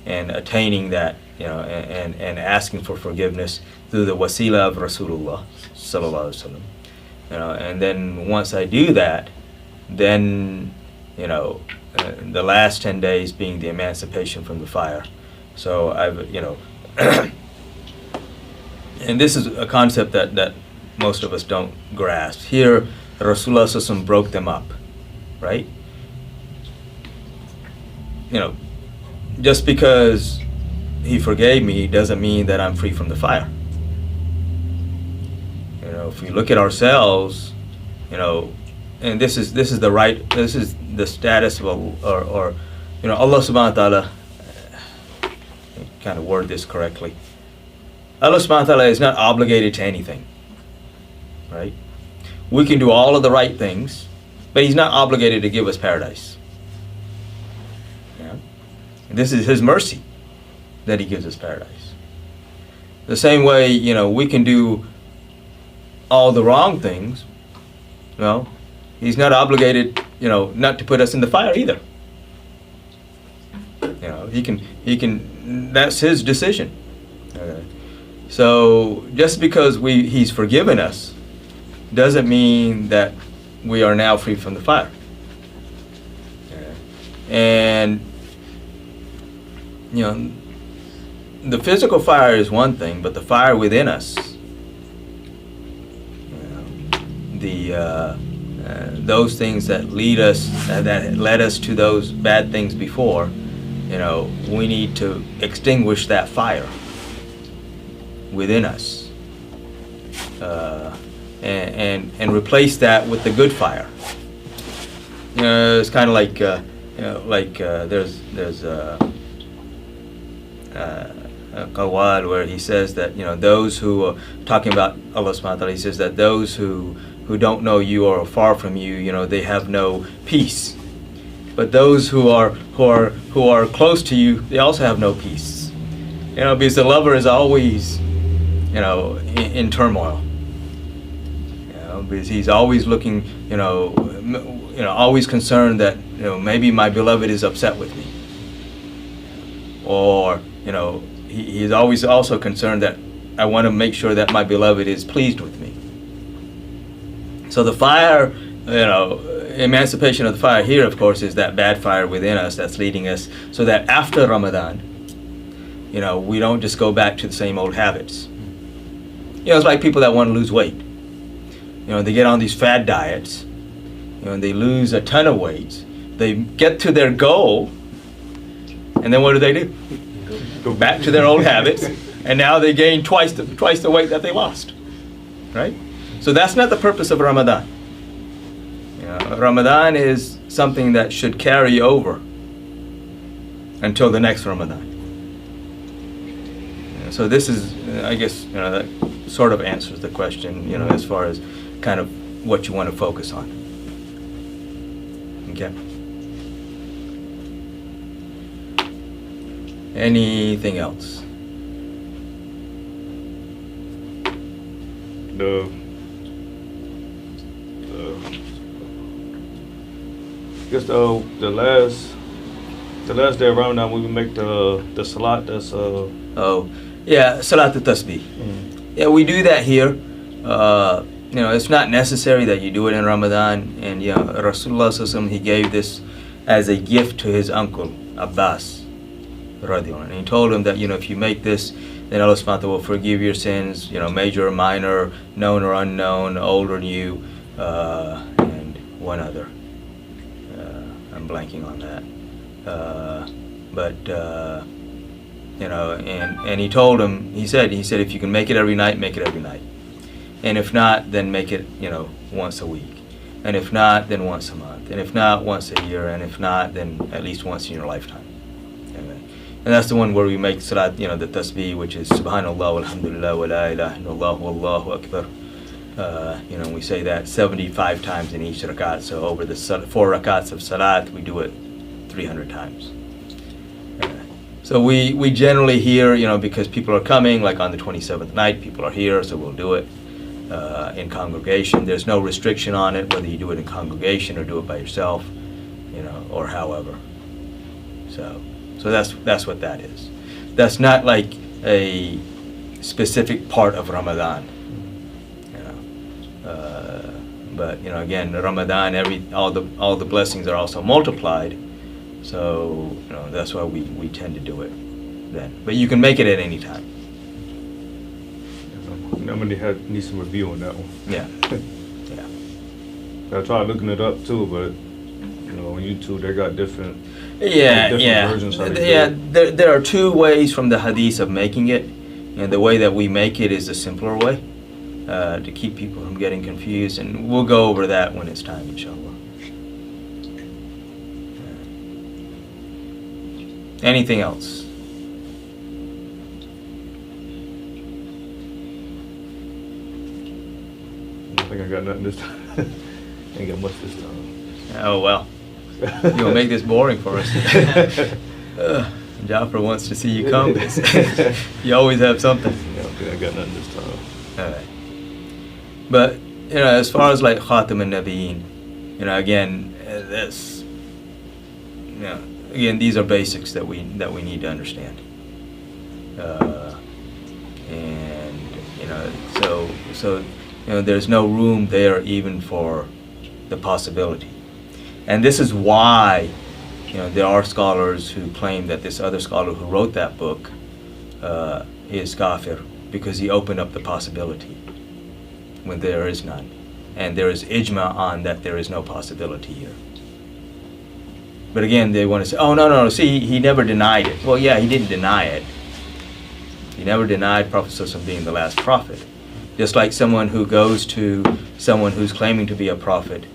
and attaining that, and asking for forgiveness through the wasila of Rasulullah sallallahu alaihi wasallam. And then once I do that, then the last 10 days being the emancipation from the fire. So I've and this is a concept that most of us don't grasp. Here, Rasulullah sallallahu alaihi wasallam broke them up, right? Just because He forgave me doesn't mean that I'm free from the fire. If we look at ourselves, and this is the status of Allah subhanahu wa ta'ala, kind of word this correctly. Allah subhanahu wa ta'ala is not obligated to anything, right? We can do all of the right things, but He's not obligated to give us paradise. This is His mercy that He gives us paradise. The same way, we can do all the wrong things. Well, He's not obligated, not to put us in the fire either. He can. That's His decision. So just because He's forgiven us doesn't mean that we are now free from the fire. And the physical fire is one thing, but the fire within us, those things that lead us, that led us to those bad things before, we need to extinguish that fire within us, and replace that with the good fire. It's kind of like there's a qawwal where he says that those who are talking about Allah subhanahu wa ta'ala, He says that those who don't know you or are far from you, they have no peace. But those who are close to you, they also have no peace. Because the lover is always in turmoil. Because he's always looking, always concerned that maybe my beloved is upset with me, or he's always also concerned that I want to make sure that my beloved is pleased with me. So the fire, emancipation of the fire here, of course, is that bad fire within us that's leading us, so that after Ramadan, we don't just go back to the same old habits. It's like people that want to lose weight. They get on these fad diets, and they lose a ton of weight. They get to their goal, and then what do? Go back to their old habits, and now they gain twice the weight that they lost, right? So that's not the purpose of Ramadan. Ramadan is something that should carry over until the next Ramadan. So this is, I guess, that sort of answers the question, as far as kind of what you want to focus on. Okay. Anything else? I guess the last The last day of Ramadan, we would make the salat. That's Oh, yeah, Salat al-Tasbih. Yeah, we do that here. You know, it's not necessary that you do it in Ramadan. And yeah, Rasulullah sallallahu alaihi wasallam, he gave this as a gift to his uncle Abbas, radiallahu anhu. And he told him that, you know, if you make this, then Allah subhanahu wa ta'ala will forgive your sins, you know, major or minor, known or unknown, old or new, and one other. I'm blanking on that. You know, and he told him, he said, if you can make it every night, make it every night. And if not, then make it, you know, once a week. And if not, then once a month. And if not, once a year. And if not, then at least once in your lifetime. Amen. And that's the one where we make salat, you know, the tasbih, which is subhanallah, alhamdulillah, wa la ilaha illallah, wallahu akbar. You know, we say that 75 times in each rakat. So over the 4 rakats of salat, we do it 300 times. So we generally hear, you know, because people are coming, like on the 27th night, people are here, so we'll do it in congregation. There's no restriction on it, whether you do it in congregation or do it by yourself, you know, or however. So that's what that is. That's not like a specific part of Ramadan, you know. But you know, again, Ramadan, all the blessings are also multiplied. So you know, that's why we tend to do it then. But you can make it at any time. I'm gonna need some review on that one. Yeah. Yeah. I tried looking it up too, but you know, on YouTube they got different. Yeah, different versions how they do yeah. it. There are 2 ways from the hadith of making it, and the way that we make it is the simpler way, to keep people from getting confused, and we'll go over that when it's time, inshallah. Anything else? I think I got nothing this time. Ain't got much this time. Oh well, you'll make this boring for us. Jafar wants to see you come. You always have something. Yeah, I think I got nothing this time. All right. But you know, as far as like Khatam an-Nabiyyin, you know, again, that's, you know, again, these are basics that we need to understand. And you know, so you know, there's no room there even for the possibility. And this is why, you know, there are scholars who claim that this other scholar who wrote that book is kafir, because he opened up the possibility when there is none. And there is ijma on that there is no possibility here. But again, they want to say, oh, no, see, he never denied it. Well, yeah, he didn't deny it. He never denied Prophet ﷺ being the last prophet. Just like someone who goes to someone who's claiming to be a prophet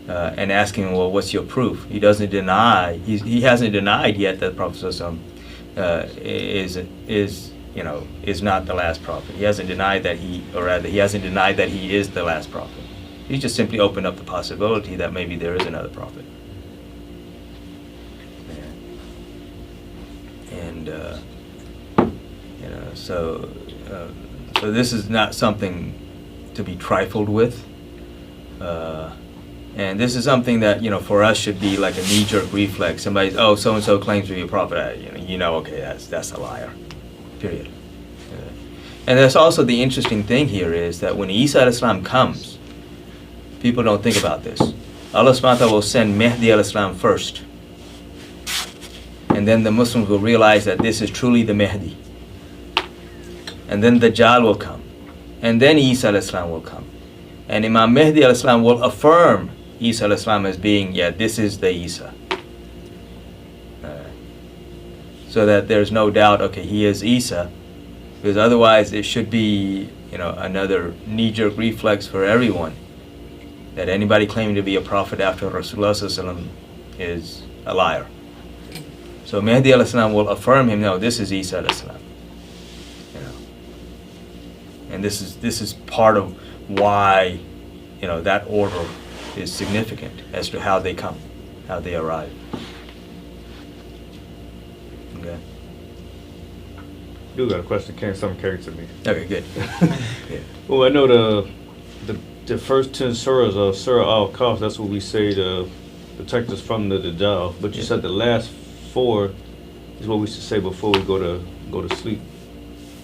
and asking him, well, what's your proof? He doesn't deny, he hasn't denied yet that Prophet ﷺ is not the last prophet. He hasn't denied that he hasn't denied that he is the last prophet. He just simply opened up the possibility that maybe there is another prophet. And you know, so this is not something to be trifled with, and this is something that, you know, for us should be like a knee-jerk reflex. Somebody's, oh, so and so claims to be a prophet. Okay, that's a liar. Period. And that's also the interesting thing here is that when Isa alayhi salam comes, people don't think about this. Allah subhanahu wa ta'ala will send Mahdi alayhi salam first. And then the Muslims will realize that this is truly the Mahdi. And then Dajjal will come. And then Isa alayhi salam will come. And Imam Mahdi alayhi salam will affirm Isa alayhi salam as being, yeah, this is the Isa. So that there's no doubt, okay, he is Isa. Because otherwise it should be, you know, another knee-jerk reflex for everyone. That anybody claiming to be a prophet after Rasulullah sallallahu alaihi wasallam is a liar. So Mahdi alayhi salam will affirm him, no, this is Isa alayhi salam. You know. And this is part of why, you know, that order is significant as to how they come, how they arrive. Okay. You got a question, something came to me. Okay, good. Yeah. Well, I know the first 10 surahs of Surah Al-Kahf, that's what we say to protect us from the Dajjal. But you said the last before is what we should say before we go to sleep.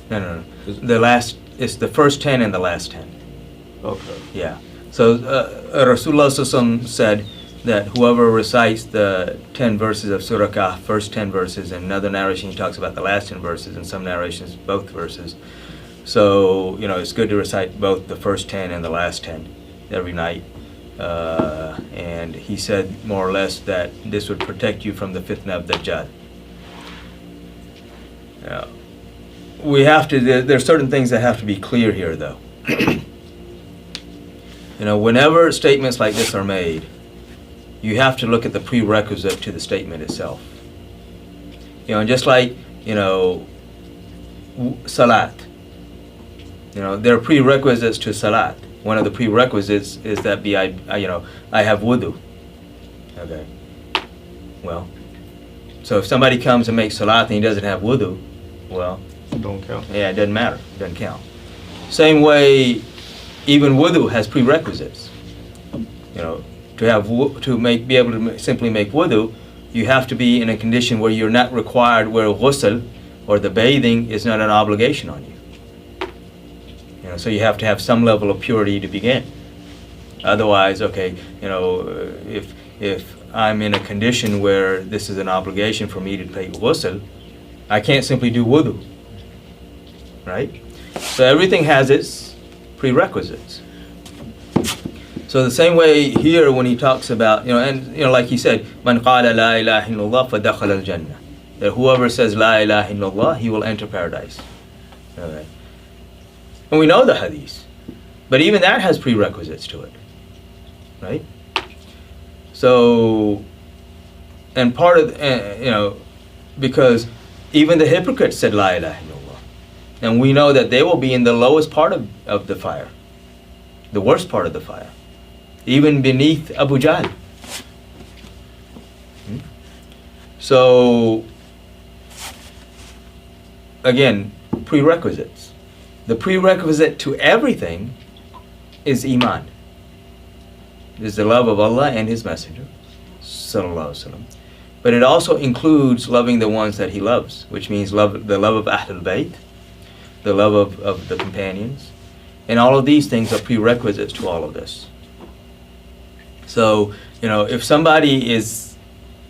No. It's the first 10 and the last 10. Okay. Yeah. So Rasulullah SAW said that whoever recites the 10 verses of Surah Kahf, first 10 verses, and another narration he talks about the last 10 verses, and some narrations both verses. So, it's good to recite both the first 10 and the last 10 every night. And he said more or less that this would protect you from the fitna of Dajjal. There's certain things that have to be clear here, though. Whenever statements like this are made, you have to look at the prerequisite to the statement itself. And just like, salat. There are prerequisites to salat. One of the prerequisites is that I have wudu. Okay. Well, so if somebody comes and makes salat and he doesn't have wudu, well, don't count. Yeah, it doesn't matter. It doesn't count. Same way, even wudu has prerequisites. Be able to simply make wudu, you have to be in a condition where you're not required, where ghusl or the bathing is not an obligation on you. So you have to have some level of purity to begin. Otherwise, okay, if I'm in a condition where this is an obligation for me to take ghusl, I can't simply do wudu. Right? So everything has its prerequisites. So the same way here when he talks about, like he said, Man qala la ilaha illallah fadakhala al-jannah. That whoever says la ilaha illallah, he will enter paradise. Okay. And we know the hadith. But even that has prerequisites to it. Right? So, and part of, because even the hypocrites said la ilaha illallah. And we know that they will be in the lowest part of the fire. The worst part of the fire. Even beneath Abu Jahl. So, again, prerequisites. The prerequisite to everything is Iman. It is the love of Allah and His Messenger, sallallahu alaihi wasallam. But it also includes loving the ones that He loves, which means the love of Ahlul Bayt, the love of the companions. And all of these things are prerequisites to all of this. So, if somebody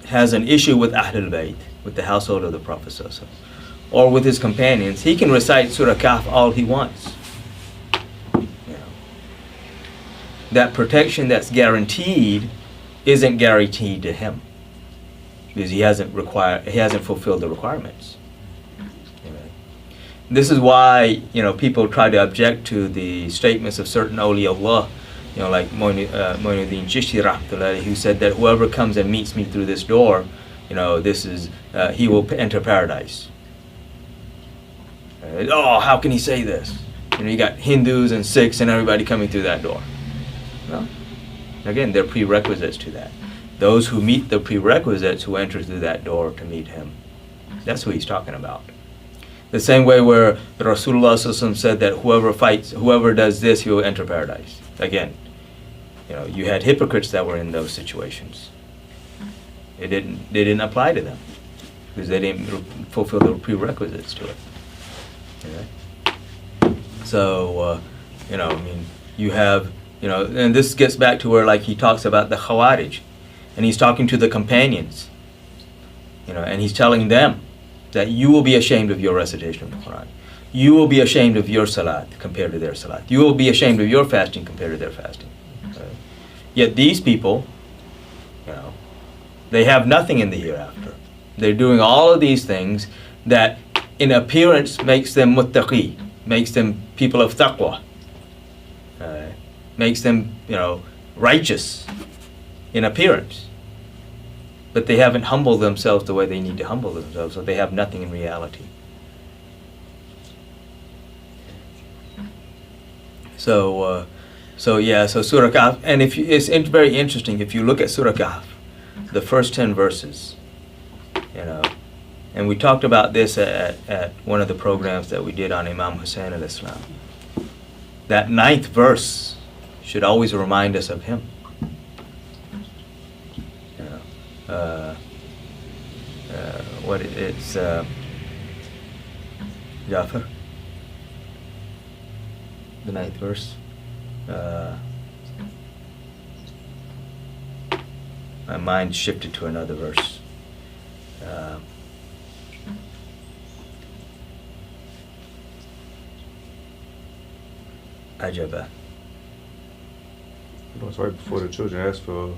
has an issue with Ahlul Bayt, with the household of the Prophet sallallahu alaihi wasallam, or with his companions, he can recite Surah Kahf all he wants. That protection that's guaranteed isn't guaranteed to him because he hasn't fulfilled the requirements. This is why people try to object to the statements of certain awliyaullah, like Mu'inuddin Chishti rahmatullahi, who said that whoever comes and meets me through this door, he will enter paradise. How can he say this? You got Hindus and Sikhs and everybody coming through that door. Well, again, there are prerequisites to that. Those who meet the prerequisites who enter through that door to meet him. That's who he's talking about. The same way where Rasulullah SAW said that whoever does this, he will enter paradise. Again, you had hypocrites that were in those situations. They didn't apply to them because they didn't fulfill the prerequisites to it. Okay? So, you have, and this gets back to where, like, he talks about the Khawarij, and he's talking to the companions, and he's telling them that you will be ashamed of your recitation of the Quran. You will be ashamed of your salat compared to their salat. You will be ashamed of your fasting compared to their fasting. Okay? Yet these people, they have nothing in the hereafter. They're doing all of these things that in appearance makes them muttaqi, makes them people of taqwa, makes them, righteous in appearance. But they haven't humbled themselves the way they need to humble themselves, so they have nothing in reality. So Surah Kahf, and it's very interesting if you look at Surah Kahf, the first 10 verses, and we talked about this at one of the programs that we did on Imam Hussein al-Islam. That 9th verse should always remind us of him. what it's Jafar, the 9th verse. My mind shifted to another verse. Ajaba. It's right before the children asked for.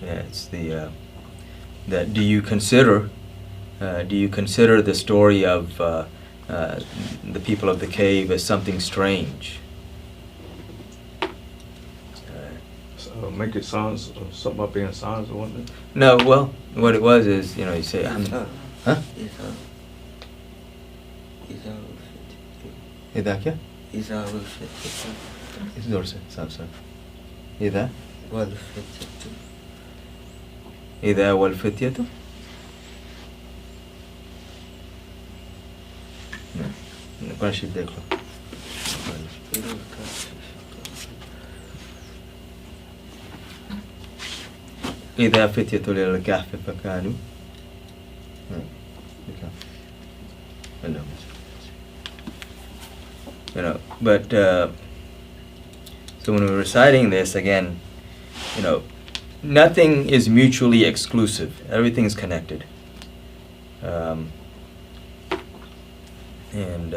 Yeah, it's the that. Do you consider the story of the people of the cave as something strange? Make it signs, something about being signs or whatnot. No, well, what it was is, you know, you say, huh? إذا क्या؟ इस जोर से साफ साफ. إذا إذا والفتية. कौन सी देख लो. إذا فتية للكهف فكانوا. You know, but so when we're reciting this again, you know, nothing is mutually exclusive. Everything is connected. And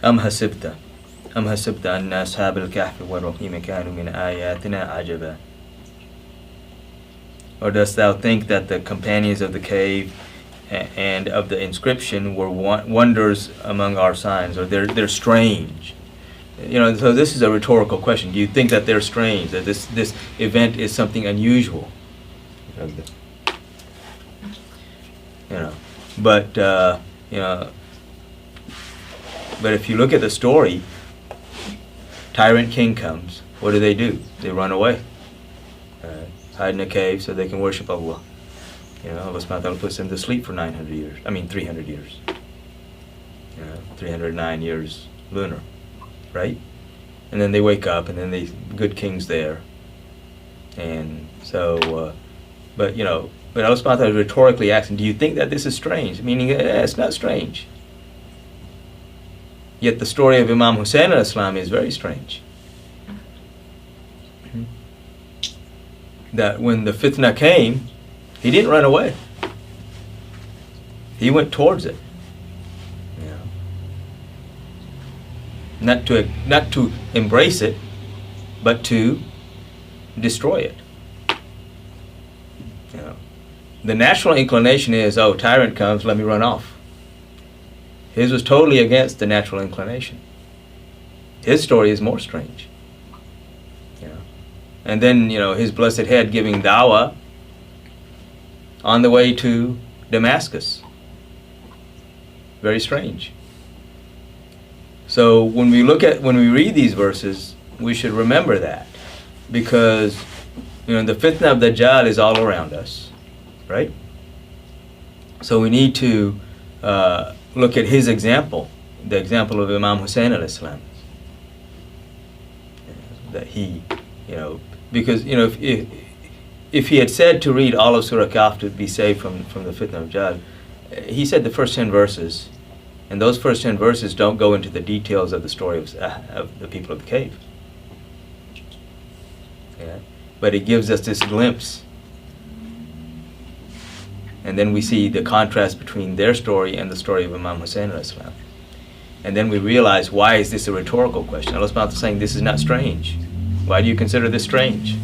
أم حسبت أن أصحاب الكهف والرقيم كانوا من آياتنا عجبا. Or dost thou think that the companions of the cave and of the inscription were wonders among our signs, or they're strange? You know, so this is a rhetorical question. Do you think that they're strange, that this event is something unusual? You know, but you know, but if you look at the story, tyrant king comes. What do? They run away, hide in a cave so they can worship Allah. You know, Allah subhanahu wa ta'ala puts them to sleep for 900 years. I mean 300 years. 309 years lunar, right? And then they wake up, and then the good king's there. And so, but you know, but Allah subhanahu wa ta'ala is rhetorically asking, do you think that this is strange? Meaning, it's not strange. Yet the story of Imam Hussein al-Islam is very strange. That when the fitna came, he didn't run away. He went towards it. You know, not to embrace it, but to destroy it. You know, the natural inclination is, oh, tyrant comes, let me run off. His was totally against the natural inclination. His story is more strange. You know, and then, you know, his blessed head giving dawah on the way to Damascus. Very strange. So when we read these verses, we should remember that, because, you know, the fitna of Dajjal is all around us, right? So we need to look at his example, the example of Imam Hussein al-Islam. That he, you know, because, you know, if he had said to read all of Surah Kahf to be saved from the fitna of Dajjal, he said the first 10 verses, and those first 10 verses don't go into the details of the story of the people of the cave. Yeah? But it gives us this glimpse. And then we see the contrast between their story and the story of Imam Hussein al-Islam. And then we realize, why is this a rhetorical question? Allah subhanahu wa ta'ala is saying, this is not strange. Why do you consider this strange?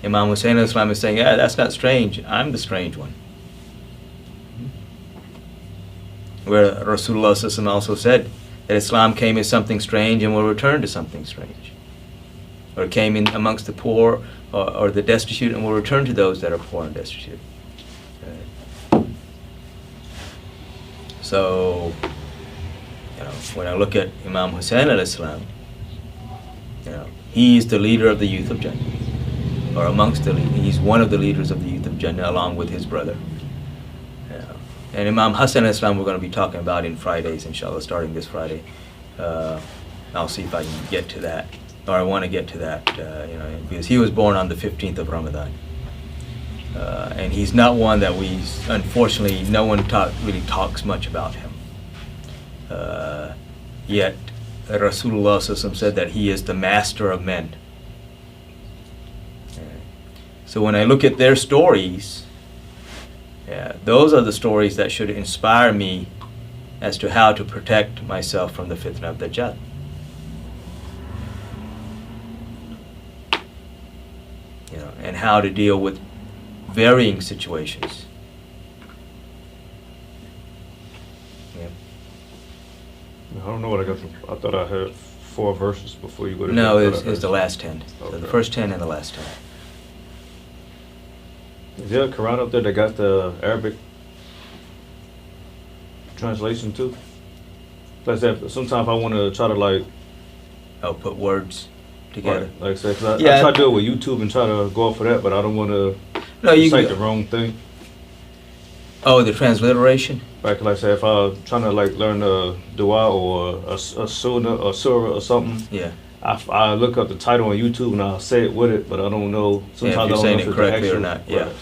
Imam Hussein al-Islam is saying, yeah, that's not strange. I'm the strange one. Where Rasulullah sallallahu alaihi wasallam also said that Islam came as something strange and will return to something strange. Or came in amongst the poor or the destitute and will return to those that are poor and destitute. So, you know, when I look at Imam Hussein al-Islam, you know, he is the leader of the youth of Jannah, or amongst he's one of the leaders of the youth of Jannah, along with his brother. You know. And Imam Hassan al-Islam we're going to be talking about in Fridays, inshallah, starting this Friday. I'll see if I can get to that, or I want to get to that, because he was born on the 15th of Ramadan. And he's not one that unfortunately, no one really talks much about him. Yet, Rasulullah SAW said that he is the master of men. So when I look at their stories, those are the stories that should inspire me as to how to protect myself from the fitna of Dajjal. And how to deal with varying situations. I don't know what I got. I thought I had 4 verses before you go to. No, it's the last 10. Okay. So the first 10 and the last 10. Is there a Quran up there that got the Arabic translation too? Like I said, sometimes I want to try to like. I'll put words together. Right, like I said, 'cause I Yeah. try to do it with YouTube and try to go off of that, but I don't want to No, you cite can. the wrong thing. Oh, the transliteration? Right, 'cause like I said, if I'm trying to like learn a dua or a sunnah or surah or something, Yeah. I look up the title on YouTube and I'll say it with it, but I don't know. Yeah, Sometimes if I you're don't saying know if it it's correctly the or actual, not. Yeah. right.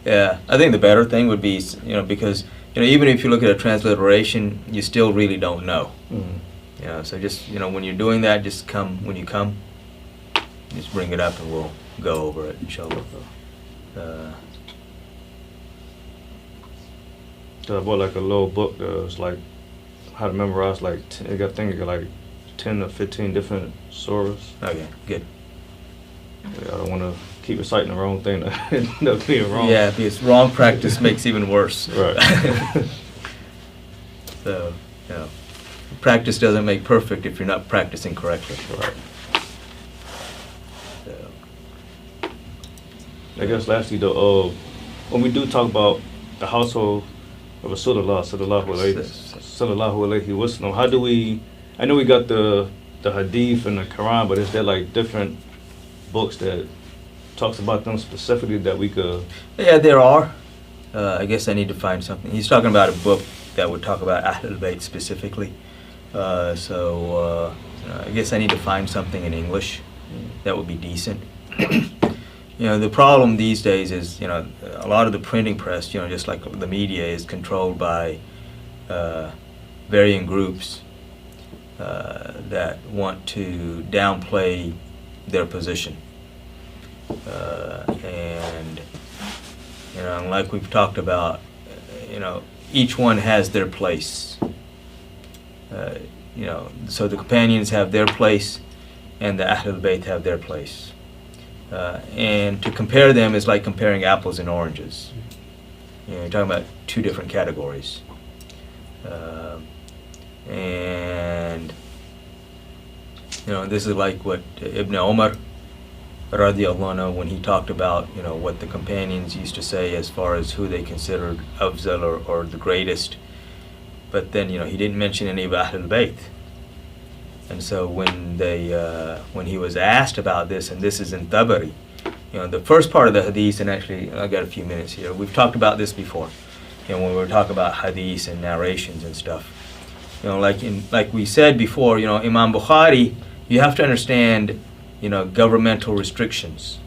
Yeah. I think the better thing would be, because, even if you look at a transliteration, you still really don't know. Mhm. So just, when you're doing that, just when you come, just bring it up and we'll go over it, inshallah. So I bought like a little book that's like how to memorize like I think it got like 10 or 15 different surahs. Okay, good. Yeah, I don't want to keep reciting the wrong thing to end up being wrong. Yeah, because wrong practice makes even worse. Right. So, practice doesn't make perfect if you're not practicing correctly. Right. So, I guess lastly though, when we do talk about the household of Rasulullah sallallahu alaihi wasallam, how do we? I know we got the hadith and the Quran, but is there like different books that talks about them specifically that we could? yeah, there are. I guess I need to find something. He's talking about a book that would talk about Ahlul Bayt specifically. So I guess I need to find something in English that would be decent. The problem these days is, a lot of the printing press, just like the media, is controlled by varying groups that want to downplay their position. And, like we've talked about, each one has their place. So the companions have their place and the Ahlul Bayt have their place. And to compare them is like comparing apples and oranges. You're talking about 2 different categories. And this is like what Ibn Umar radiallahu anhu, when he talked about what the companions used to say as far as who they considered afzal or the greatest, but then he didn't mention any of Ahlul Bayt. And so when he was asked about this, and this is in Tabari, the first part of the hadith, and actually I got a few minutes here, we've talked about this before, when we were talking about hadith and narrations and stuff. Like we said before, Imam Bukhari, you have to understand, governmental restrictions.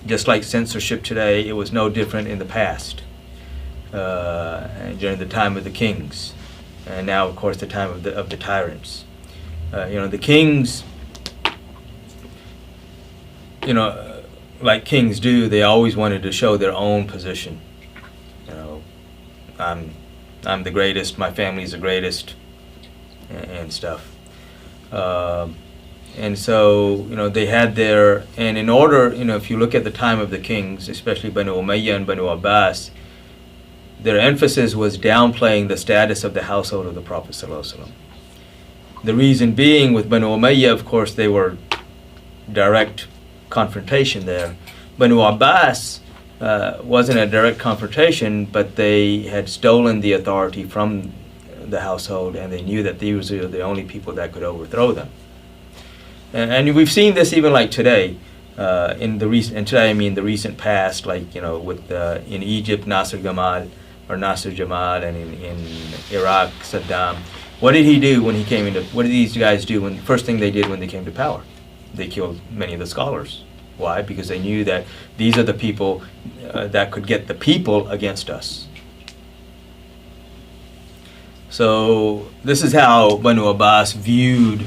Just like censorship today, it was no different in the past, during the time of the kings, and now, of course, the time of the tyrants. The kings, like kings do, they always wanted to show their own position. I'm the greatest, my family's the greatest, and stuff. And so, they had and in order, if you look at the time of the kings, especially Banu Umayyah and Banu Abbas, their emphasis was downplaying the status of the household of the Prophet ﷺ. The reason being, with Banu Umayyah, of course, they were direct confrontation there. Banu Abbas wasn't a direct confrontation, but they had stolen the authority from the household, and they knew that these were the only people that could overthrow them. And we've seen this even like today, in the recent past, like with in Egypt Nasser Jamal, and in Iraq Saddam. What did he do when he came into? What did these guys do when first thing they did when they came to power? They killed many of the scholars. Why? Because they knew that these are the people that could get the people against us. So this is how Banu Abbas viewed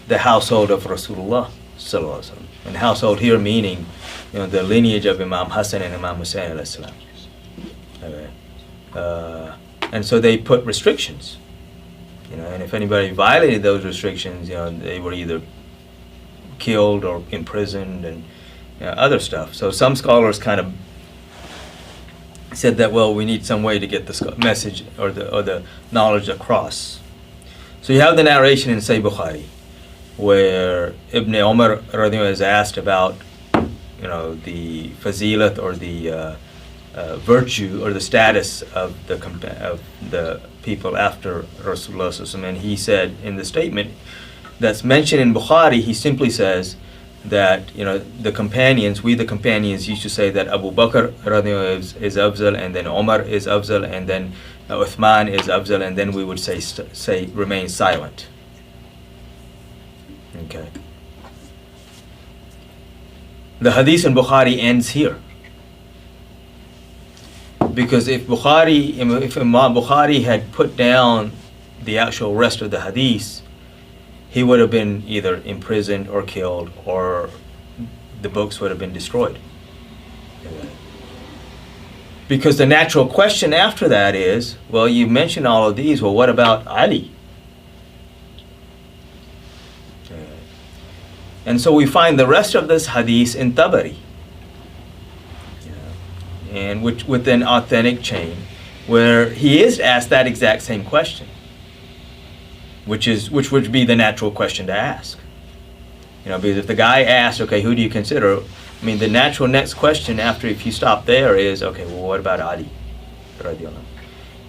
the household of Rasulullah sallallahu alaihi wasallam. And household here meaning, the lineage of Imam Hassan and Imam Hussein alayhi salam. Okay. And so they put restrictions. And if anybody violated those restrictions, they were either killed or imprisoned and other stuff. So some scholars kind of said that, well, we need some way to get the message or the knowledge across. So you have the narration in Sahih Bukhari where Ibn Umar is asked about, the fazilat or the virtue or the status of the people after Rasulullah sallallahu alaihi wasallam, and he said in the statement that's mentioned in Bukhari, he simply says that the companions used to say that Abu Bakr is Afzal, and then Umar is Afzal, and then Uthman is Afzal, and then we would say remain silent. Okay. The hadith in Bukhari ends here. Because if Imam Bukhari had put down the actual rest of the hadith, he would have been either imprisoned or killed, or the books would have been destroyed. Because the natural question after that is, well, you mentioned all of these, well, what about Ali? And so we find the rest of this hadith in Tabari, and with an authentic chain, where he is asked that exact same question, which would be the natural question to ask. Because if the guy asks, okay, who do you consider? The natural next question after, if you stop there, is, okay, well, what about Ali?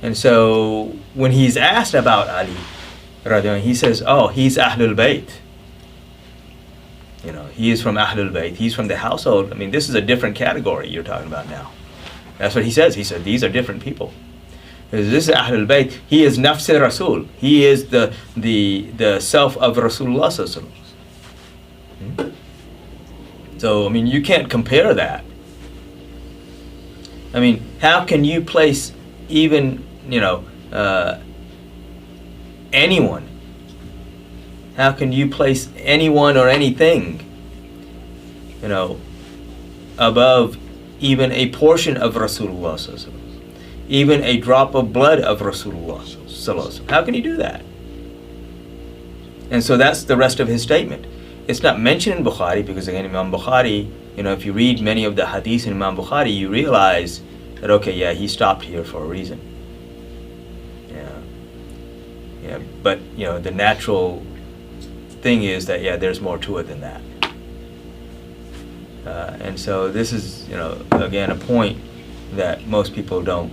And so when he's asked about Ali, he says, oh, he's Ahlul Bayt. He is from Ahlul Bayt. He's from the household. This is a different category you're talking about now. That's what he says. He said, these are different people. This is Ahlul Bayt. He is Nafs Rasul. He is the self of Rasulullah sallallahu alaihi wasallam. So, you can't compare that. How can you place even, anyone? How can you place anyone or anything, above even a portion of Rasulullah sallallahu alaihi wasallam, even a drop of blood of Rasulullah sallallahu alaihi wasallam? How can you do that? And so that's the rest of his statement. It's not mentioned in Bukhari because, again, Imam Bukhari, if you read many of the hadiths in Imam Bukhari, you realize that, okay, yeah, he stopped here for a reason. Yeah. But, the natural thing is that, yeah, there's more to it than that. And so this is, again, a point that most people don't,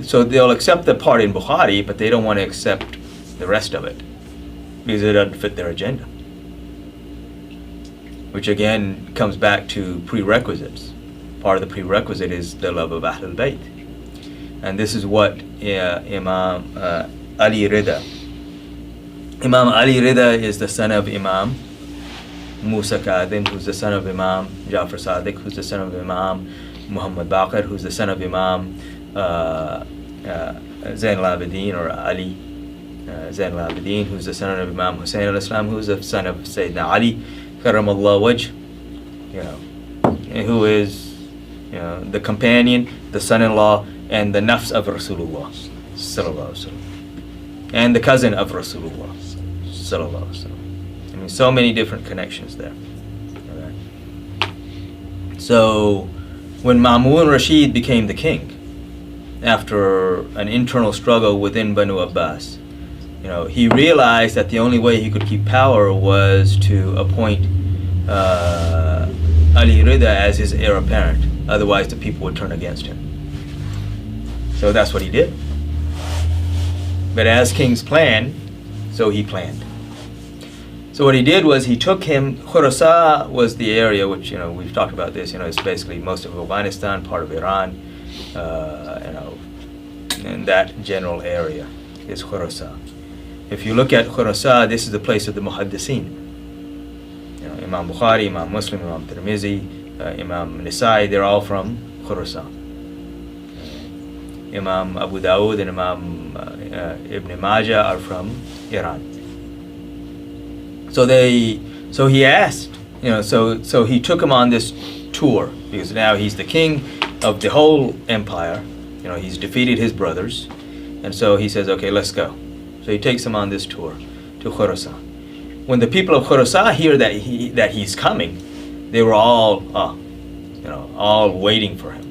so they'll accept the part in Bukhari, but they don't want to accept the rest of it because it doesn't fit their agenda. Which again comes back to prerequisites. Part of the prerequisite is the love of Ahlul Bayt. And this is what Imam Ali Rida. Imam Ali Rida is the son of Imam Musa Kadhim, who's the son of Imam Jafar Sadiq, who's the son of Imam Muhammad Baqir, who's the son of Imam Zain al-Abidin, or Ali Zain al-Abidin, who's the son of Imam Hussein al-Islam, who's the son of Sayyidina Ali Karamallah Wajh, who is, the companion, the son-in-law, and the nafs of Rasulullah sallallahu alaihi wasallam, and the cousin of Rasulullah sallallahu alaihi wasallam. So many different connections there. Okay. So when Ma'mun Rashid became the king, after an internal struggle within Banu Abbas, he realized that the only way he could keep power was to appoint Ali Rida as his heir apparent. Otherwise, the people would turn against him. So that's what he did. But as kings plan, so he planned. So what he did was he took him. Khurasan was the area which, we've talked about this. It's basically most of Afghanistan, part of Iran, and that general area is Khurasan. if you look at Khurasan, this is the place of the Muhaddisin. You know, Imam Bukhari, Imam Muslim, Imam Tirmizi, Imam Nisai, they're all from Khurasan. Imam Abu Dawud and Imam Ibn Majah are from Iran. So he asked, you know, so he took him on this tour, because now he's the king of the whole empire. You know, he's defeated his brothers, and so he says, okay, let's go. So he takes him on this tour to Khurasan. When the people of Khurasan hear that he's coming, they were all, you know, all waiting for him.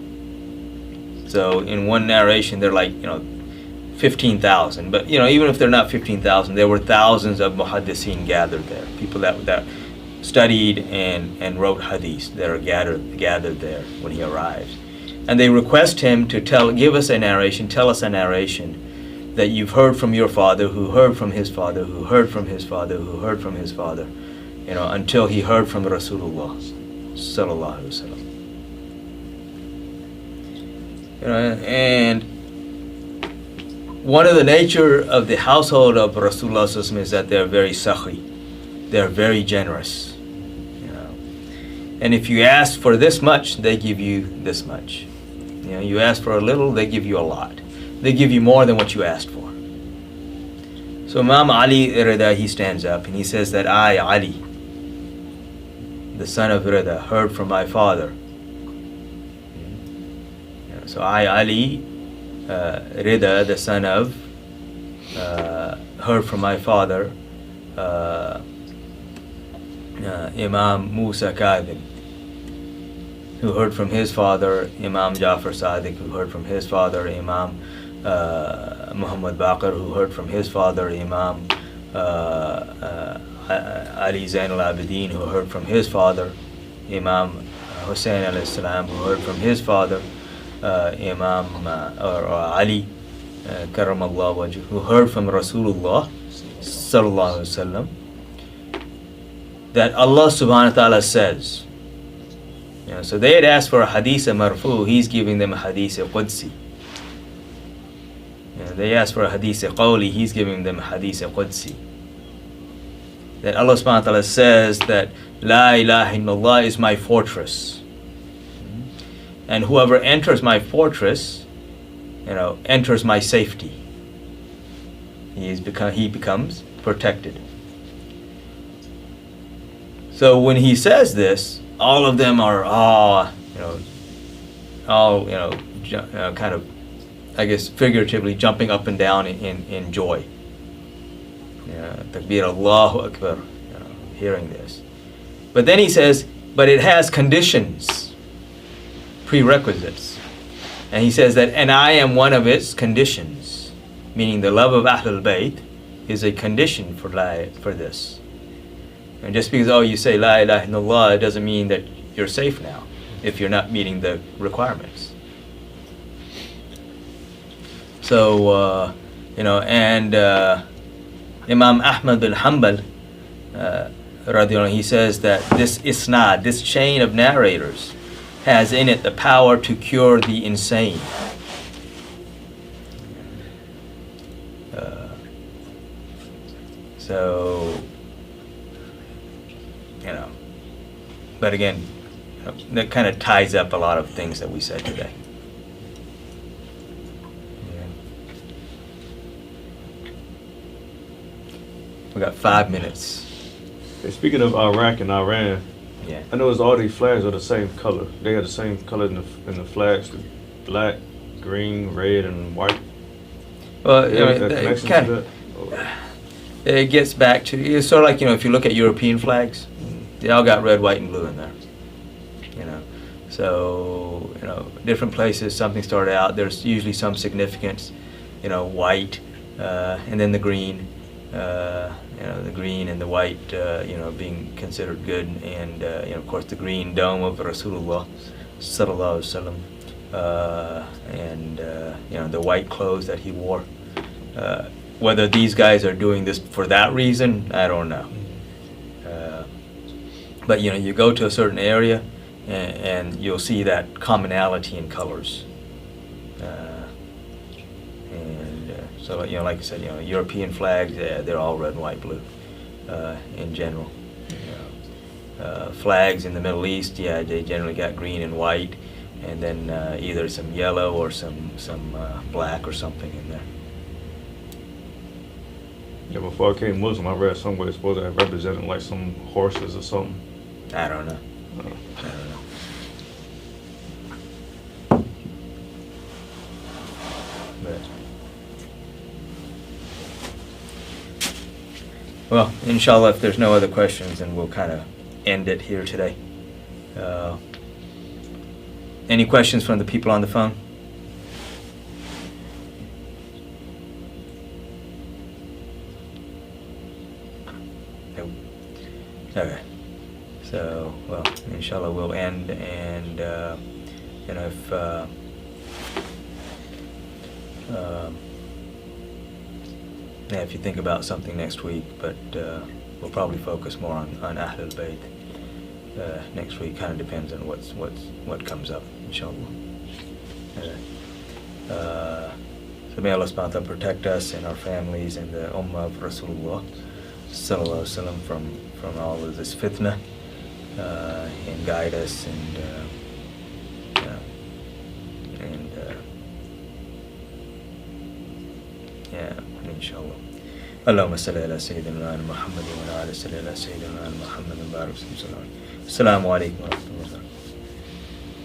So in one narration, they're like, you know, 15,000. But, you know, even if they're not 15,000, there were thousands of muhaddisin gathered there. People that studied and wrote hadith that are gathered there when he arrives. And they request him to give us a narration, tell us a narration that you've heard from your father, who heard from his father, who heard from his father, who heard from his father, you know, until he heard from Rasulullah sallallahu alaihi wasallam. You know, and one of the nature of the household of Rasulullah sallallahu alaihi wasallam is that they're very sakhi, they're very generous. You know, and if you ask for this much, they give you this much. You know, you ask for a little, they give you a lot. They give you more than what you asked for. So Imam Ali Rida, he stands up and he says that I, Ali, the son of Rida, heard from my father. So I, Ali Rida, the son of, heard from my father, Imam Musa Kadhib, who heard from his father, Imam Jafar Sadiq, who heard from his father, Imam Muhammad Baqir, who heard from his father, Imam Ali Zain al-Abidin, who heard from his father, Imam Hussein alayhi salam, who heard from his father, Imam or Ali Karamallahu wajhu, who heard from Rasulullah sallallahu alaihi wasallam, that Allah subhanahu wa ta'ala says, you know, so they had asked for a hadith marfu, he's giving them a hadith qudsi. You know, they asked for a hadith qawli, he's giving them a hadith qudsi. That Allah subhanahu wa ta'ala says that La ilaha illallah is my fortress. And whoever enters my fortress, you know, enters my safety. He becomes protected. So when he says this, all of them are kind of, I guess, figuratively jumping up and down in joy. Takbir Allahu Akbar, hearing this. But then he says, but it has conditions, prerequisites. And he says that, and I am one of its conditions, meaning the love of Ahlul Bayt is a condition for this. And just because, you say La ilaha illallah, it doesn't mean that you're safe now, if you're not meeting the requirements. So, and Imam Ahmad bin Hanbal, he says that this isnad, this chain of narrators, has in it the power to cure the insane. But again, that kind of ties up a lot of things that we said today. We got 5 minutes. Hey, speaking of Iraq and Iran, Yeah. I noticed all these flags are the same color. They have the same color in the flags: the black, green, red, and white. Well, it gets back to, it's sort of like, if you look at European flags, they all got red, white, and blue in there. So, different places, something started out, there's usually some significance, white, and then the green, the green and the white, being considered good, and, of course, the green dome of Rasulullah sallallahu alaihi wasallam, and, the white clothes that he wore. Whether these guys are doing this for that reason, I don't know. But you go to a certain area and you'll see that commonality in colors. So, like I said, European flags, yeah, they're all red, white, blue, in general. Flags in the Middle East, yeah, they generally got green and white, and then either some yellow or some black or something in there. Yeah, before I became Muslim, I read somewhere it's supposed to have represented like some horses or something. I don't know. Uh, I don't know. But, well, inshallah, if there's no other questions, then we'll kind of end it here today. Any questions from the people on the phone? Nope. Okay. So, well, inshallah, we'll end, and if if you think about something next week, but we'll probably focus more on Ahlul Bayt next week. Kind of depends on what comes up, inshallah. So may Allah subhanahu wa ta'ala protect us and our families and the Ummah of Rasulullah sallallahu alaihi wasallam from all of this fitna, and guide us and inshallah. Allahumma salli ala Sayyidina Muhammad wa ala salli ala Sayyidina Muhammad wa barik sallallahu. Assalamu alaikum wa rahmatullahi wa barakatuh.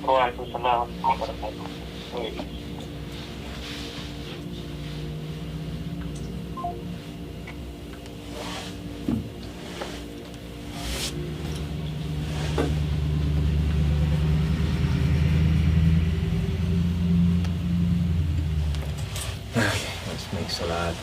Wa alaikum assalam wa barakatuh. Okay, let's make salat.